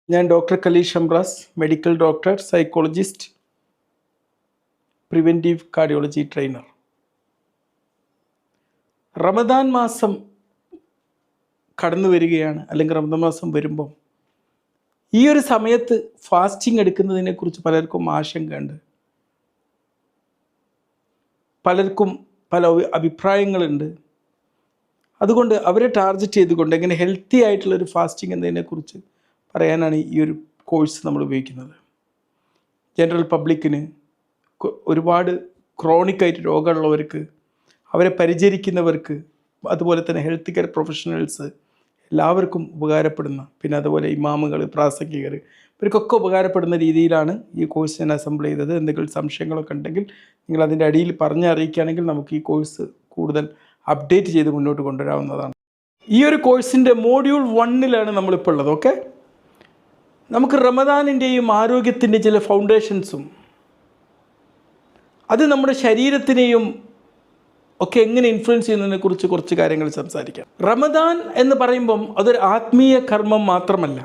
ഞാൻ doctor Khaleel Shamraz, medical doctor, psychologist, preventive cardiology trainer. Ramadan മാസം കടന്നു വരികയാണ്, അല്ലെങ്കിൽ റമദാൻ മാസം വരുമ്പം ഈ ഒരു സമയത്ത് ഫാസ്റ്റിംഗ് എടുക്കുന്നതിനെക്കുറിച്ച് പലർക്കും ആശങ്കയുണ്ട്. പലർക്കും പല അഭിപ്രായങ്ങളുണ്ട്. അതുകൊണ്ട് അവരെ ടാർഗറ്റ് ചെയ്തുകൊണ്ട് എങ്ങനെ ഹെൽത്തി ആയിട്ടുള്ളൊരു ഫാസ്റ്റിംഗ് എന്നതിനെക്കുറിച്ച് പറയാനാണ് ഈ ഒരു കോഴ്സ് നമ്മൾ ഉപയോഗിക്കുന്നത്. ജനറൽ പബ്ലിക്കിന്, ഒരുപാട് ക്രോണിക്കായിട്ട് രോഗമുള്ളവർക്ക്, അവരെ പരിചരിക്കുന്നവർക്ക്, അതുപോലെ തന്നെ ഹെൽത്ത് കെയർ പ്രൊഫഷണൽസ് എല്ലാവർക്കും ഉപകാരപ്പെടുന്ന, പിന്നെ അതുപോലെ ഇമാമുകൾ, പ്രാസംഗികർ, ഇവർക്കൊക്കെ ഉപകാരപ്പെടുന്ന രീതിയിലാണ് ഈ കോഴ്സ് ഞാൻ അസംബിൾ ചെയ്തത്. എന്തെങ്കിലും സംശയങ്ങളൊക്കെ ഉണ്ടെങ്കിൽ നിങ്ങൾ അതിൻ്റെ അടിയിൽ പറഞ്ഞറിയിക്കുകയാണെങ്കിൽ നമുക്ക് ഈ കോഴ്സ് കൂടുതൽ അപ്ഡേറ്റ് ചെയ്ത് മുന്നോട്ട് കൊണ്ടുവരാവുന്നതാണ്. ഈ ഒരു കോഴ്സിൻ്റെ മോഡ്യൂൾ 1 നമ്മളിപ്പോൾ ഉള്ളത്. ഓക്കെ, നമുക്ക് റമദാനിൻ്റെയും ആരോഗ്യത്തിൻ്റെ ചില ഫൗണ്ടേഷൻസും അത് നമ്മുടെ ശരീരത്തിനെയും ഒക്കെ എങ്ങനെ ഇൻഫ്ലുവൻസ് ചെയ്യുന്നതിനെക്കുറിച്ച് കുറച്ച് കാര്യങ്ങൾ സംസാരിക്കാം. റമദാൻ എന്ന് പറയുമ്പം അതൊരു ആത്മീയ കർമ്മം മാത്രമല്ല,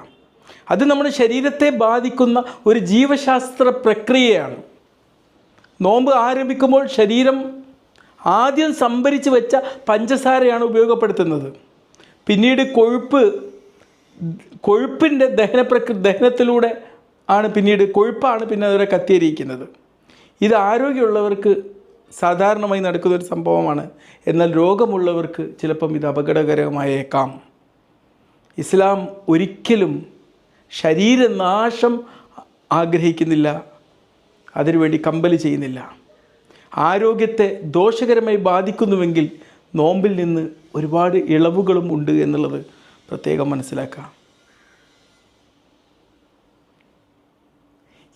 അത് നമ്മുടെ ശരീരത്തെ ബാധിക്കുന്ന ഒരു ജീവശാസ്ത്ര പ്രക്രിയയാണ്. നോമ്പ് ആരംഭിക്കുമ്പോൾ ശരീരം ആദ്യം സംഭരിച്ച് വെച്ച പഞ്ചസാരയാണ് ഉപയോഗപ്പെടുത്തുന്നത്. പിന്നീട് കൊഴുപ്പിൻ്റെ ദഹനത്തിലൂടെ ആണ് കൊഴുപ്പാണ് പിന്നെ അതിനെ കത്തിയിരിക്കുന്നത്. ഇത് ആരോഗ്യമുള്ളവർക്ക് സാധാരണമായി നടക്കുന്നൊരു സംഭവമാണ്. എന്നാൽ രോഗമുള്ളവർക്ക് ചിലപ്പം ഇത് അപകടകരമായേക്കാം. ഇസ്ലാം ഒരിക്കലും ശരീരനാശം ആഗ്രഹിക്കുന്നില്ല, അതിനുവേണ്ടി കമ്പൽ ചെയ്യുന്നില്ല. ആരോഗ്യത്തെ ദോഷകരമായി ബാധിക്കുന്നുവെങ്കിൽ നോമ്പിൽ നിന്ന് ഒരുപാട് ഇളവുകളും ഉണ്ട് എന്നുള്ളത് പ്രത്യേകം മനസ്സിലാക്കാം.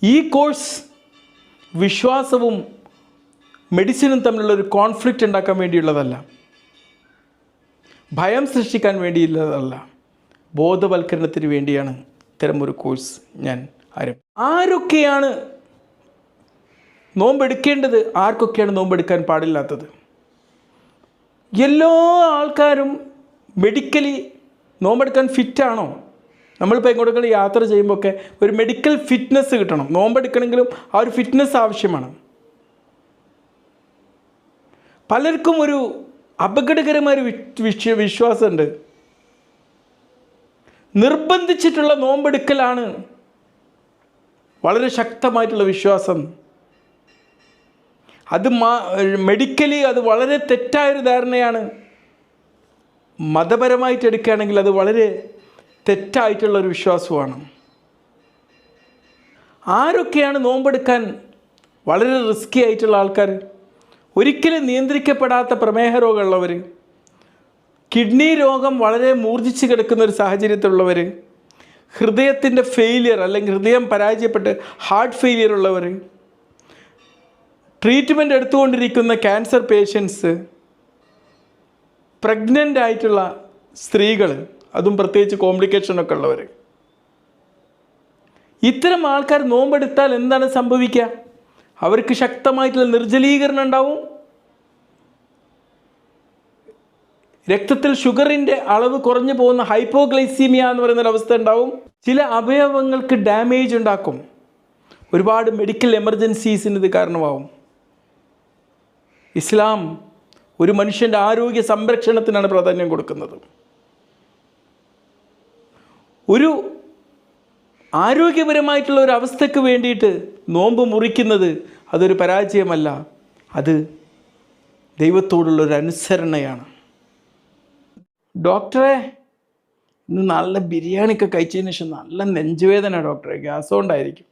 ഈ കോഴ്സ് വിശ്വാസവും മെഡിസിനും തമ്മിലുള്ള ഒരു കോൺഫ്ലിക്റ്റ് ഉണ്ടാക്കാൻ വേണ്ടിയുള്ളതല്ല, ഭയം സൃഷ്ടിക്കാൻ വേണ്ടിയുള്ളതല്ല, ബോധവൽക്കരണത്തിന് വേണ്ടിയാണ് ഇത്തരമൊരു കോഴ്സ് ഞാൻ ആരൊക്കെയാണ് നോമ്പെടുക്കേണ്ടത്, ആർക്കൊക്കെയാണ് നോമ്പെടുക്കാൻ പാടില്ലാത്തത്? എല്ലാ ആൾക്കാരും മെഡിക്കലി നോമ്പെടുക്കാൻ ഫിറ്റാണോ? നമ്മളിപ്പോൾ എങ്ങോട്ടെങ്കിലും യാത്ര ചെയ്യുമ്പോൾ ഒക്കെ ഒരു മെഡിക്കൽ ഫിറ്റ്നസ് കിട്ടണം. നോമ്പെടുക്കണമെങ്കിലും ആ ഒരു ഫിറ്റ്നസ് ആവശ്യമാണ്. പലർക്കും ഒരു അപകടകരമായൊരു വിശ്വാസമുണ്ട്. നിർബന്ധിച്ചിട്ടുള്ള നോമ്പെടുക്കലാണ് വളരെ ശക്തമായിട്ടുള്ള വിശ്വാസം. അത് മെഡിക്കലി അത് വളരെ തെറ്റായൊരു ധാരണയാണ്. മതപരമായിട്ട് എടുക്കുകയാണെങ്കിൽ അത് വളരെ തെറ്റായിട്ടുള്ളൊരു വിശ്വാസമാണ്. ആരൊക്കെയാണ് നോമ്പെടുക്കാൻ വളരെ റിസ്കി ആയിട്ടുള്ള ആൾക്കാർ? ഒരിക്കലും നിയന്ത്രിക്കപ്പെടാത്ത പ്രമേഹ രോഗമുള്ളവർ, കിഡ്നി രോഗം വളരെ മൂർജിച്ച് കിടക്കുന്ന ഒരു സാഹചര്യത്തിലുള്ളവർ, ഹൃദയത്തിൻ്റെ ഫെയിലിയർ അല്ലെങ്കിൽ ഹൃദയം പരാജയപ്പെട്ട് ഹാർട്ട് ഫെയിലിയർ ഉള്ളവർ, ട്രീറ്റ്മെൻറ്റ് എടുത്തുകൊണ്ടിരിക്കുന്ന ക്യാൻസർ പേഷ്യൻസ്, പ്രഗ്നൻ്റ് ആയിട്ടുള്ള സ്ത്രീകൾ, അതും പ്രത്യേകിച്ച് കോംപ്ലിക്കേഷനൊക്കെ ഉള്ളവർ, ഇത്തരം ആൾക്കാർ നോമ്പെടുത്താൽ എന്താണ് സംഭവിക്കുക? അവർക്ക് ശക്തമായിട്ടുള്ള നിർജ്ജലീകരണം ഉണ്ടാവും, രക്തത്തിൽ ഷുഗറിൻ്റെ അളവ് കുറഞ്ഞു പോകുന്ന ഹൈപ്പോഗ്ലൈസീമിയ എന്ന് പറയുന്നൊരവസ്ഥ ഉണ്ടാവും, ചില അവയവങ്ങൾക്ക് ഡാമേജ് ഉണ്ടാക്കും, ഒരുപാട് മെഡിക്കൽ എമർജൻസീസിന് ഇത് കാരണമാവും. ഇസ്ലാം ഒരു മനുഷ്യൻ്റെ ആരോഗ്യ സംരക്ഷണത്തിനാണ് പ്രാധാന്യം കൊടുക്കുന്നത്. ഒരു ആരോഗ്യപരമായിട്ടുള്ള ഒരു അവസ്ഥയ്ക്ക് വേണ്ടിയിട്ട് നോമ്പ് മുറിക്കുന്നത് അതൊരു പരാജയമല്ല, അത് ദൈവത്തോടുള്ളൊരു അനുസരണയാണ്. ഡോക്ടറെ, ഇന്ന് നല്ല ബിരിയാണിയൊക്കെ കഴിച്ചതിന് ശേഷം നല്ല നെഞ്ചുവേദന ഡോക്ടറെ, ഗ്യാസ് കൊണ്ടായിരിക്കും.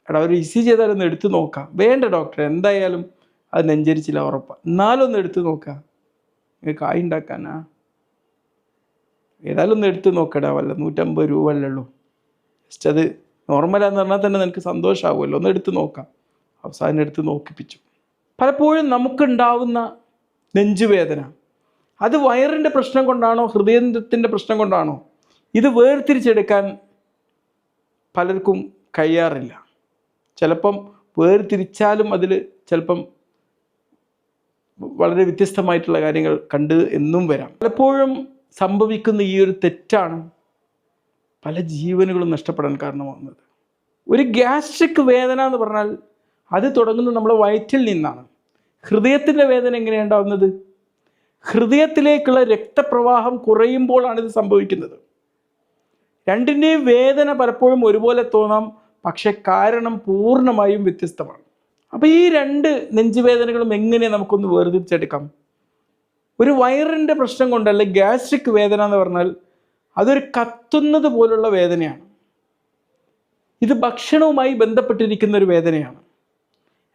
എടാ, ഒരു ഇസി ചെയ്താലൊന്ന് എടുത്തു നോക്കാം. വേണ്ട ഡോക്ടറെ, എന്തായാലും അത് നെഞ്ചരിച്ചില്ല ഉറപ്പാണ്, എന്നാലൊന്ന് എടുത്തു നോക്കാം. കായ് ഉണ്ടാക്കാനാ? ഏതായാലും ഒന്ന് എടുത്ത് നോക്കടാ, വല്ല 150 രൂപ അല്ലേ ഉള്ളൂ, ജസ്റ്റ് അത് നോർമലാന്ന് പറഞ്ഞാൽ തന്നെ നിനക്ക് സന്തോഷമാവുമല്ലോ, ഒന്ന് എടുത്ത് നോക്കാം. അവസാനം എടുത്ത് നോക്കിപ്പിച്ചു. പലപ്പോഴും നമുക്കുണ്ടാവുന്ന നെഞ്ചുവേദന അത് വയറിൻ്റെ പ്രശ്നം കൊണ്ടാണോ ഹൃദയത്തിൻ്റെ പ്രശ്നം കൊണ്ടാണോ, ഇത് വേർതിരിച്ചെടുക്കാൻ പലർക്കും കഴിയാറില്ല. ചിലപ്പം വേർതിരിച്ചാലും അതിൽ ചിലപ്പം വളരെ വ്യത്യസ്തമായിട്ടുള്ള കാര്യങ്ങൾ കണ്ട് എന്നും വരാം. പലപ്പോഴും സംഭവിക്കുന്ന ഈ ഒരു തെറ്റാണ് പല ജീവനുകളും നഷ്ടപ്പെടാൻ കാരണമാകുന്നത്. ഒരു ഗ്യാസ്ട്രിക് വേദന എന്ന് പറഞ്ഞാൽ അത് തുടങ്ങുന്നത് നമ്മുടെ വയറ്റിൽ നിന്നാണ്. ഹൃദയത്തിൻ്റെ വേദന എങ്ങനെയാണ് ഉണ്ടാകുന്നത്? ഹൃദയത്തിലേക്കുള്ള രക്തപ്രവാഹം കുറയുമ്പോഴാണ് ഇത് സംഭവിക്കുന്നത്. രണ്ടിൻ്റെയും വേദന പലപ്പോഴും ഒരുപോലെ തോന്നാം, പക്ഷെ കാരണം പൂർണ്ണമായും വ്യത്യസ്തമാണ്. അപ്പോൾ ഈ രണ്ട് നെഞ്ചുവേദനകളും എങ്ങനെ നമുക്കൊന്ന് വേർതിരിച്ചെടുക്കാം? ഒരു വയറിൻ്റെ പ്രശ്നം കൊണ്ടല്ല ഗ്യാസ്ട്രിക് വേദന എന്ന് പറഞ്ഞാൽ അതൊരു കത്തുന്നത് പോലുള്ള വേദനയാണ്. ഇത് ഭക്ഷണവുമായി ബന്ധപ്പെട്ടിരിക്കുന്ന ഒരു വേദനയാണ്.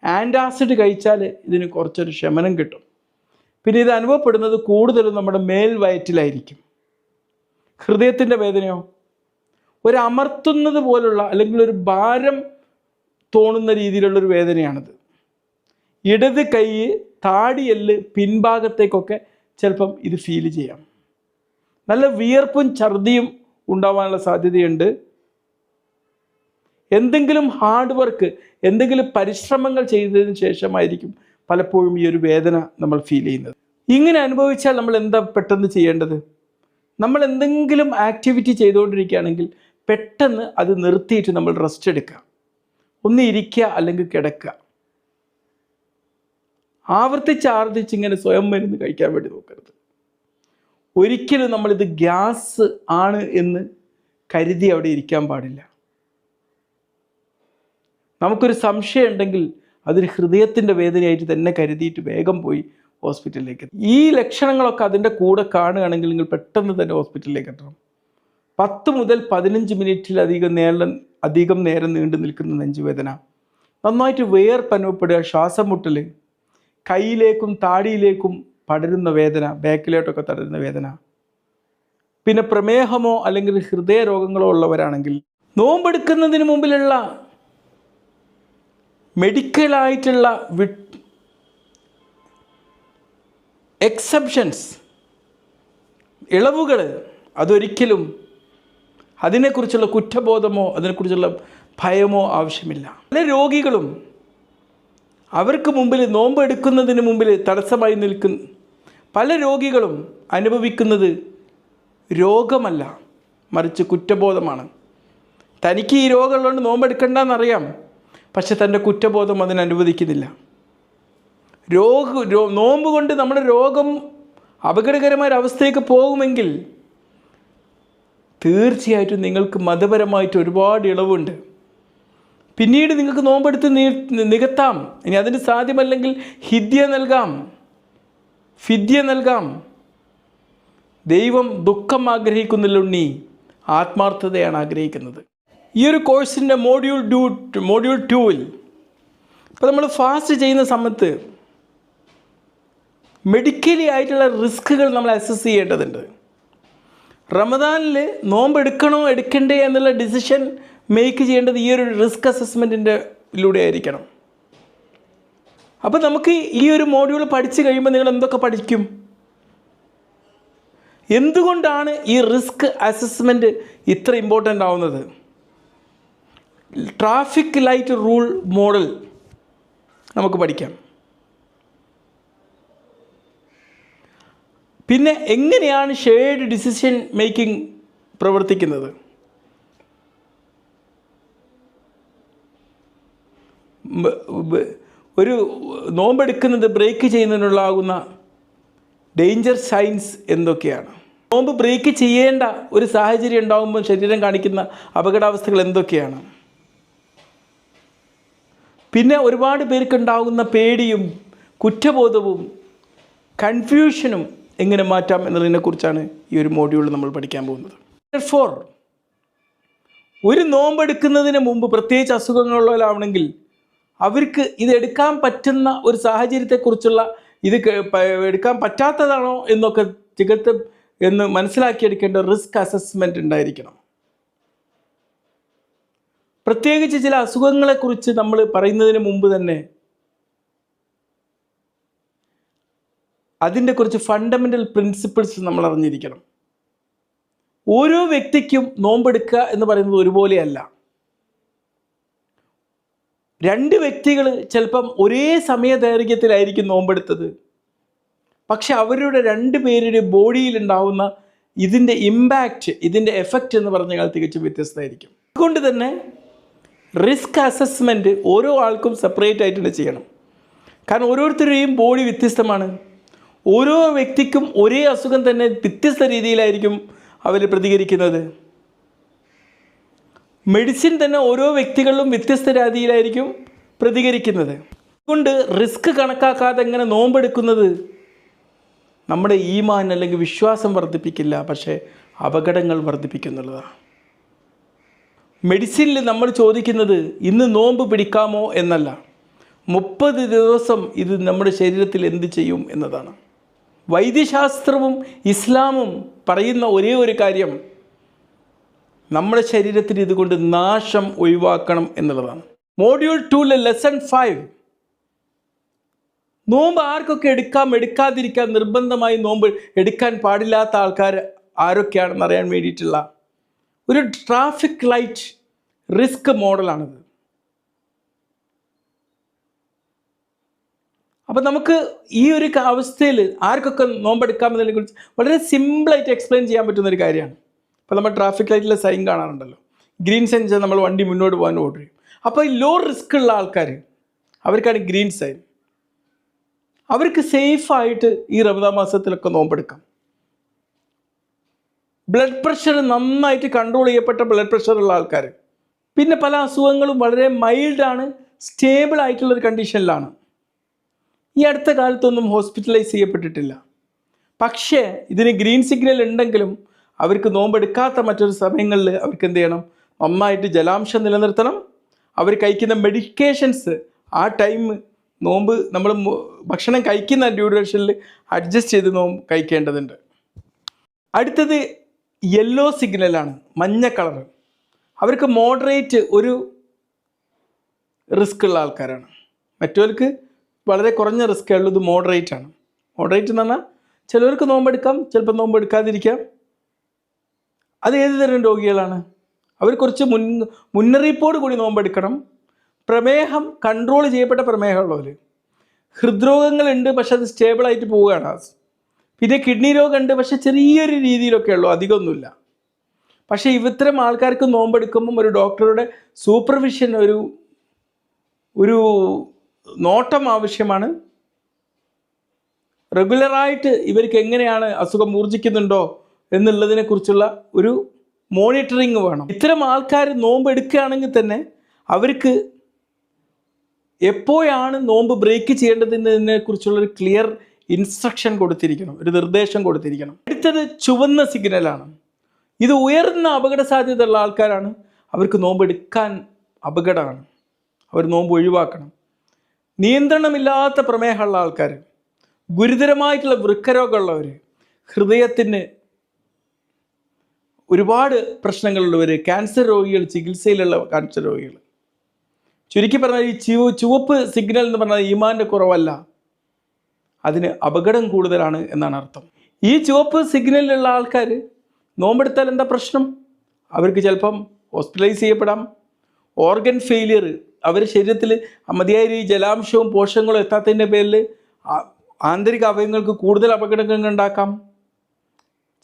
ആൻറ്റാസിഡ് കഴിച്ചാൽ ഇതിന് കുറച്ചൊരു ശമനം കിട്ടും. പിന്നെ ഇത് അനുഭവപ്പെടുന്നത് കൂടുതലും നമ്മുടെ മേൽവയറ്റിലായിരിക്കും. ഹൃദയത്തിൻ്റെ വേദനയോ ഒരു അമർത്തുന്നത് പോലുള്ള അല്ലെങ്കിൽ ഒരു ഭാരം തോന്നുന്ന രീതിയിലുള്ളൊരു വേദനയാണിത്. ഇടത് കൈ, താടിയെല്ല് പിൻഭാഗത്തേക്കൊക്കെ ചിലപ്പം ഇത് ഫീൽ ചെയ്യാം. നല്ല വിയർപ്പും ഛർദിയും ഉണ്ടാവാനുള്ള സാധ്യതയുണ്ട്. എന്തെങ്കിലും ഹാർഡ് വർക്ക്, എന്തെങ്കിലും പരിശ്രമങ്ങൾ ചെയ്തതിന് ശേഷമായിരിക്കും പലപ്പോഴും ഈ ഒരു വേദന നമ്മൾ ഫീൽ ചെയ്യുന്നത്. ഇങ്ങനെ അനുഭവിച്ചാൽ നമ്മൾ എന്താ പെട്ടെന്ന് ചെയ്യേണ്ടത്? നമ്മൾ എന്തെങ്കിലും ആക്ടിവിറ്റി ചെയ്തുകൊണ്ടിരിക്കുകയാണെങ്കിൽ പെട്ടെന്ന് അത് നിർത്തിയിട്ട് നമ്മൾ റെസ്റ്റ് എടുക്കുക. ഒന്ന് ഇരിക്കുക അല്ലെങ്കിൽ കിടക്കുക. ആവർത്തിച്ച് ഇങ്ങനെ സ്വയം മരുന്ന് കഴിക്കാൻ വേണ്ടി നോക്കരുത്. ഒരിക്കലും നമ്മളിത് ഗ്യാസ് ആണ് എന്ന് കരുതി അവിടെ ഇരിക്കാൻ പാടില്ല. നമുക്കൊരു സംശയം ഉണ്ടെങ്കിൽ അതൊരു ഹൃദയത്തിൻ്റെ വേദനയായിട്ട് തന്നെ കരുതിയിട്ട് വേഗം പോയി ഹോസ്പിറ്റലിലേക്ക്. ഈ ലക്ഷണങ്ങളൊക്കെ അതിൻ്റെ കൂടെ കാണുകയാണെങ്കിൽ നിങ്ങൾ പെട്ടെന്ന് തന്നെ ഹോസ്പിറ്റലിലേക്ക് എത്തണം. 10 മുതൽ 15 മിനിറ്റിലധികം നേരം നീണ്ടു നിൽക്കുന്ന നെഞ്ചുവേദന, നന്നായിട്ട് വിയർപ്പ് അനുഭവപ്പെടുക, ശ്വാസം മുട്ടൽ, കൈയിലേക്കും താടിയിലേക്കും പടരുന്ന വേദന, ബാക്കിലോട്ടൊക്കെ തടരുന്ന വേദന, പിന്നെ പ്രമേഹമോ അല്ലെങ്കിൽ ഹൃദയ രോഗങ്ങളോ ഉള്ളവരാണെങ്കിൽ നോമ്പെടുക്കുന്നതിന് മുമ്പിലുള്ള മെഡിക്കലായിട്ടുള്ള എക്സെപ്ഷൻസ്, ഇളവുകൾ, അതൊരിക്കലും അതിനെക്കുറിച്ചുള്ള കുറ്റബോധമോ അതിനെക്കുറിച്ചുള്ള ഭയമോ ആവശ്യമില്ല. പല രോഗികളും അവർക്ക് മുമ്പിൽ നോമ്പ് എടുക്കുന്നതിന് മുമ്പിൽ തടസ്സമായി നിൽക്കുന്ന പല രോഗികളും അനുഭവിക്കുന്നത് രോഗമല്ല, മറിച്ച് കുറ്റബോധമാണ്. തനിക്ക് ഈ രോഗമുള്ളതുകൊണ്ട് നോമ്പെടുക്കണ്ടെന്നറിയാം, പക്ഷെ തൻ്റെ കുറ്റബോധം അതിനനുവദിക്കുന്നില്ല. നോമ്പ് കൊണ്ട് നമ്മുടെ രോഗം അപകടകരമായ അവസ്ഥയ്ക്ക് പോകുമെങ്കിൽ തീർച്ചയായിട്ടും നിങ്ങൾക്ക് മതപരമായിട്ട് ഒരുപാട് ഇളവുണ്ട്. പിന്നീട് നിങ്ങൾക്ക് നോമ്പെടുത്ത് നികത്താം. ഇനി അതിന് സാധ്യമല്ലെങ്കിൽ ഫിദ്യ നൽകാം. ദൈവം ദുഃഖം ആഗ്രഹിക്കുന്നില്ല ഉണ്ണി, ആത്മാർത്ഥതയാണ് ആഗ്രഹിക്കുന്നത്. ഈ ഒരു കോഴ്സിൻ്റെ മോഡ്യൂൾ 2 ഇപ്പോൾ നമ്മൾ ഫാസ്റ്റ് ചെയ്യുന്ന സമയത്ത് മെഡിക്കലി ആയിട്ടുള്ള റിസ്കുകൾ നമ്മൾ അസസ് ചെയ്യേണ്ടതുണ്ട്. റമദാനിൽ നോമ്പ് എടുക്കണ്ടേ എന്നുള്ള ഡിസിഷൻ മേക്ക് ചെയ്യേണ്ടത് ഈ ഒരു റിസ്ക് അസസ്മെൻറ്റിലൂടെ ആയിരിക്കണം. അപ്പോൾ നമുക്ക് ഈ ഒരു മോഡ്യൂൾ പഠിച്ചു കഴിയുമ്പോൾ നിങ്ങൾ എന്തൊക്കെ പഠിക്കും? എന്തുകൊണ്ടാണ് ഈ റിസ്ക് അസസ്മെൻറ്റ് ഇത്ര ഇമ്പോർട്ടൻ്റ് ആവുന്നത്? ട്രാഫിക് ലൈറ്റ് റൂൾ മോഡൽ നമുക്ക് പഠിക്കാം. പിന്നെ എങ്ങനെയാണ് ഷെയർഡ് ഡിസിഷൻ മേക്കിംഗ് പ്രവർത്തിക്കുന്നത്? ഒരു നോമ്പെടുക്കുന്നത് ബ്രേക്ക് ചെയ്യുന്നതിനുള്ളാകുന്ന ഡേഞ്ചർ സൈൻസ് എന്തൊക്കെയാണ്? നോമ്പ് ബ്രേക്ക് ചെയ്യേണ്ട ഒരു സാഹചര്യം ഉണ്ടാകുമ്പോൾ ശരീരം കാണിക്കുന്ന അപകടാവസ്ഥകൾ എന്തൊക്കെയാണ്? പിന്നെ ഒരുപാട് പേർക്കുണ്ടാകുന്ന പേടിയും കുറ്റബോധവും കൺഫ്യൂഷനും എങ്ങനെ മാറ്റാം എന്നതിനെക്കുറിച്ചാണ് ഈ ഒരു മോഡ്യൂളിൽ നമ്മൾ പഠിക്കാൻ പോകുന്നത്. ഒരു നോമ്പെടുക്കുന്നതിന് മുമ്പ് പ്രത്യേകിച്ച് അസുഖങ്ങളുള്ളവരാണെങ്കിൽ അവർക്ക് ഇത് എടുക്കാൻ പറ്റുന്ന ഒരു സാഹചര്യത്തെക്കുറിച്ചുള്ള ഇത് എടുക്കാൻ പറ്റാത്തതാണോ എന്നൊക്കെ എന്ന് മനസ്സിലാക്കിയെടുക്കേണ്ട റിസ്ക് അസസ്മെൻറ്റ് ഉണ്ടായിരിക്കണം. പ്രത്യേകിച്ച് ചില അസുഖങ്ങളെക്കുറിച്ച് നമ്മൾ പറയുന്നതിന് മുമ്പ് തന്നെ അതിൻ്റെ കുറച്ച് ഫണ്ടമെൻ്റൽ പ്രിൻസിപ്പിൾസ് നമ്മൾ അറിഞ്ഞിരിക്കണം. ഓരോ വ്യക്തിക്കും നോമ്പെടുക്കുക എന്ന് പറയുന്നത് ഒരുപോലെയല്ല. 2 വ്യക്തികൾ ചിലപ്പം ഒരേ സമയദൈർഘ്യത്തിലായിരിക്കും നോമ്പെടുത്തത്, പക്ഷെ അവരുടെ 2 പേരുടെ ബോഡിയിലുണ്ടാവുന്ന ഇതിൻ്റെ ഇമ്പാക്റ്റ്, ഇതിൻ്റെ എഫക്റ്റ് എന്ന് പറഞ്ഞാൽ തികച്ചും വ്യത്യസ്തമായിരിക്കും. അതുകൊണ്ട് തന്നെ റിസ്ക് അസസ്മെൻറ്റ് ഓരോ ആൾക്കും സെപ്പറേറ്റ് ആയിട്ട് തന്നെ ചെയ്യണം. കാരണം ഓരോരുത്തരുടെയും ബോഡി വ്യത്യസ്തമാണ്. ഓരോ വ്യക്തിക്കും ഒരേ അസുഖം തന്നെ വ്യത്യസ്ത രീതിയിലായിരിക്കും അവർ പ്രതികരിക്കുന്നത്. മെഡിസിൻ തന്നെ ഓരോ വ്യക്തികളിലും വ്യത്യസ്ത രീതിയിലായിരിക്കും പ്രതികരിക്കുന്നത്. അതുകൊണ്ട് റിസ്ക് കണക്കാക്കാതെ എങ്ങനെ നോമ്പെടുക്കുന്നത് നമ്മുടെ ഈമാൻ അല്ലെങ്കിൽ വിശ്വാസം വർദ്ധിപ്പിക്കില്ല, പക്ഷേ അപകടങ്ങൾ വർദ്ധിപ്പിക്കുന്നുള്ളതാണ്. മെഡിസിനിൽ നമ്മൾ ചോദിക്കുന്നത് ഇന്ന് നോമ്പ് പിടിക്കാമോ എന്നല്ല, 30 ദിവസം ഇത് നമ്മുടെ ശരീരത്തിൽ എന്ത് ചെയ്യും എന്നതാണ്. വൈദ്യശാസ്ത്രവും ഇസ്ലാമും പറയുന്ന ഒരേ ഒരു കാര്യം നമ്മുടെ ശരീരത്തിന് ഇതുകൊണ്ട് നാശം ഒഴിവാക്കണം എന്നുള്ളതാണ്. മോഡ്യൂൾ 2 ലെസൺ 5 നോമ്പ് ആർക്കൊക്കെ എടുക്കാം, എടുക്കാതിരിക്കാൻ, നിർബന്ധമായി നോമ്പ് എടുക്കാൻ പാടില്ലാത്ത ആൾക്കാർ ആരൊക്കെയാണെന്ന് അറിയാൻ വേണ്ടിയിട്ടുള്ള ഒരു ട്രാഫിക് ലൈറ്റ് റിസ്ക് മോഡലാണിത്. അപ്പം നമുക്ക് ഈ ഒരു അവസ്ഥയിൽ ആർക്കൊക്കെ നോമ്പെടുക്കാമെന്നതിനെ കുറിച്ച് വളരെ സിമ്പിളായിട്ട് എക്സ്പ്ലെയിൻ ചെയ്യാൻ പറ്റുന്നൊരു കാര്യമാണ്. അപ്പോൾ നമ്മൾ ട്രാഫിക് ലൈറ്റിലെ സൈൻ കാണാറുണ്ടല്ലോ, ഗ്രീൻ സൈൻ വെച്ചാൽ നമ്മൾ വണ്ടി മുന്നോട്ട് പോകാൻ ഓർഡർ ചെയ്യും. അപ്പോൾ ഈ ലോ റിസ്ക് ഉള്ള ആൾക്കാർ അവർക്കാണ് ഗ്രീൻ സൈൻ. അവർക്ക് സേഫായിട്ട് ഈ റമദാൻ മാസത്തിലൊക്കെ നോമ്പെടുക്കാം. ബ്ലഡ് പ്രഷർ നന്നായിട്ട് കൺട്രോൾ ചെയ്യപ്പെട്ട ബ്ലഡ് പ്രഷറുള്ള ആൾക്കാർ, പിന്നെ പല അസുഖങ്ങളും വളരെ മൈൽഡാണ്, സ്റ്റേബിൾ ആയിട്ടുള്ളൊരു കണ്ടീഷനിലാണ്. ഈ അടുത്ത കാലത്തൊന്നും ഹോസ്പിറ്റലൈസ് ചെയ്യപ്പെട്ടിട്ടില്ല. പക്ഷേ ഇതിന് ഗ്രീൻ സിഗ്നൽ ഉണ്ടെങ്കിലും അവർക്ക് നോമ്പെടുക്കാത്ത മറ്റൊരു സമയങ്ങളിൽ അവർക്ക് എന്ത് ചെയ്യണം, നന്നായിട്ട് ജലാംശം നിലനിർത്തണം. അവർ കഴിക്കുന്ന മെഡിക്കേഷൻസ് ആ ടൈം നോമ്പ് നമ്മൾ ഭക്ഷണം കഴിക്കുന്ന ഡ്യൂറേഷനിൽ അഡ്ജസ്റ്റ് ചെയ്ത് നോമ്പ് കഴിക്കേണ്ടതുണ്ട്. അടുത്തത് യെല്ലോ സിഗ്നലാണ്, മഞ്ഞ കളർ. അവർക്ക് മോഡറേറ്റ് ഒരു റിസ്ക് ഉള്ള ആൾക്കാരാണ്. മറ്റവർക്ക് വളരെ കുറഞ്ഞ റിസ്കേ ഉള്ളൂ, ഇത് മോഡറേറ്റ് ആണ്. മോഡറേറ്റ് എന്ന് പറഞ്ഞാൽ ചിലവർക്ക് നോമ്പെടുക്കാം, ചിലപ്പോൾ നോമ്പെടുക്കാതിരിക്കാം. അത് ഏത് തരം രോഗികളാണ്? അവർ കുറച്ച് മുന്നറിയിപ്പോട് കൂടി നോമ്പെടുക്കണം. പ്രമേഹം കൺട്രോൾ ചെയ്യപ്പെട്ട പ്രമേഹമുള്ളവർ, ഹൃദ്രോഗങ്ങളുണ്ട് പക്ഷെ അത് സ്റ്റേബിളായിട്ട് പോവുകയാണ്. പിന്നെ കിഡ്നി രോഗമുണ്ട് പക്ഷെ ചെറിയൊരു രീതിയിലൊക്കെ ഉള്ളൂ, അധികമൊന്നുമില്ല. പക്ഷേ ഇത്തരം ആൾക്കാർക്ക് നോമ്പെടുക്കുമ്പം ഒരു ഡോക്ടറുടെ സൂപ്പർവിഷൻ, ഒരു നോട്ടം ആവശ്യമാണ്. റെഗുലറായിട്ട് ഇവർക്ക് എങ്ങനെയാണ് അസുഖം ഊർജിക്കുന്നുണ്ടോ എന്നുള്ളതിനെക്കുറിച്ചുള്ള ഒരു മോണിറ്ററിങ് വേണം. ഇത്തരം ആൾക്കാർ നോമ്പെടുക്കുകയാണെങ്കിൽ തന്നെ അവർക്ക് എപ്പോഴാണ് നോമ്പ് ബ്രേക്ക് ചെയ്യേണ്ടതിനെ കുറിച്ചുള്ളൊരു ക്ലിയർ ഇൻസ്ട്രക്ഷൻ കൊടുത്തിരിക്കണം, ഒരു നിർദ്ദേശം കൊടുത്തിരിക്കണം. അടുത്തത് ചുവന്ന സിഗ്നലാണ്. ഇത് ഉയർന്ന അപകട സാധ്യതയുള്ള ആൾക്കാരാണ്. അവർക്ക് നോമ്പെടുക്കാൻ അപകടമാണ്, അവർ നോമ്പ് ഒഴിവാക്കണം. നിയന്ത്രണമില്ലാത്ത പ്രമേഹമുള്ള ആൾക്കാർ, ഗുരുതരമായിട്ടുള്ള വൃക്കരോഗമുള്ളവർ, ഹൃദയത്തിന് ഒരുപാട് പ്രശ്നങ്ങളുള്ളവർ, ക്യാൻസർ രോഗികൾ, ചികിത്സയിലുള്ള ക്യാൻസർ രോഗികൾ. ചുരുക്കി പറഞ്ഞാൽ ഈ ചുവപ്പ് സിഗ്നൽ എന്ന് പറഞ്ഞാൽ ഈമാൻ്റെ കുറവല്ല, അതിന് അപകടം കൂടുതലാണ് എന്നാണ് അർത്ഥം. ഈ ചുവപ്പ് സിഗ്നലിലുള്ള ആൾക്കാർ നോമ്പെടുത്താൽ എന്താ പ്രശ്നം? അവർക്ക് ചിലപ്പം ഹോസ്പിറ്റലൈസ് ചെയ്യപ്പെടാം. ഓർഗൻ ഫെയിലിയർ, അവർ ശരീരത്തിൽ മതിയായ ഈ ജലാംശവും പോഷകങ്ങളും എത്താത്തതിൻ്റെ പേരിൽ ആന്തരിക അവയവങ്ങൾക്ക് കൂടുതൽ അപകടങ്ങൾ ഉണ്ടാക്കാം.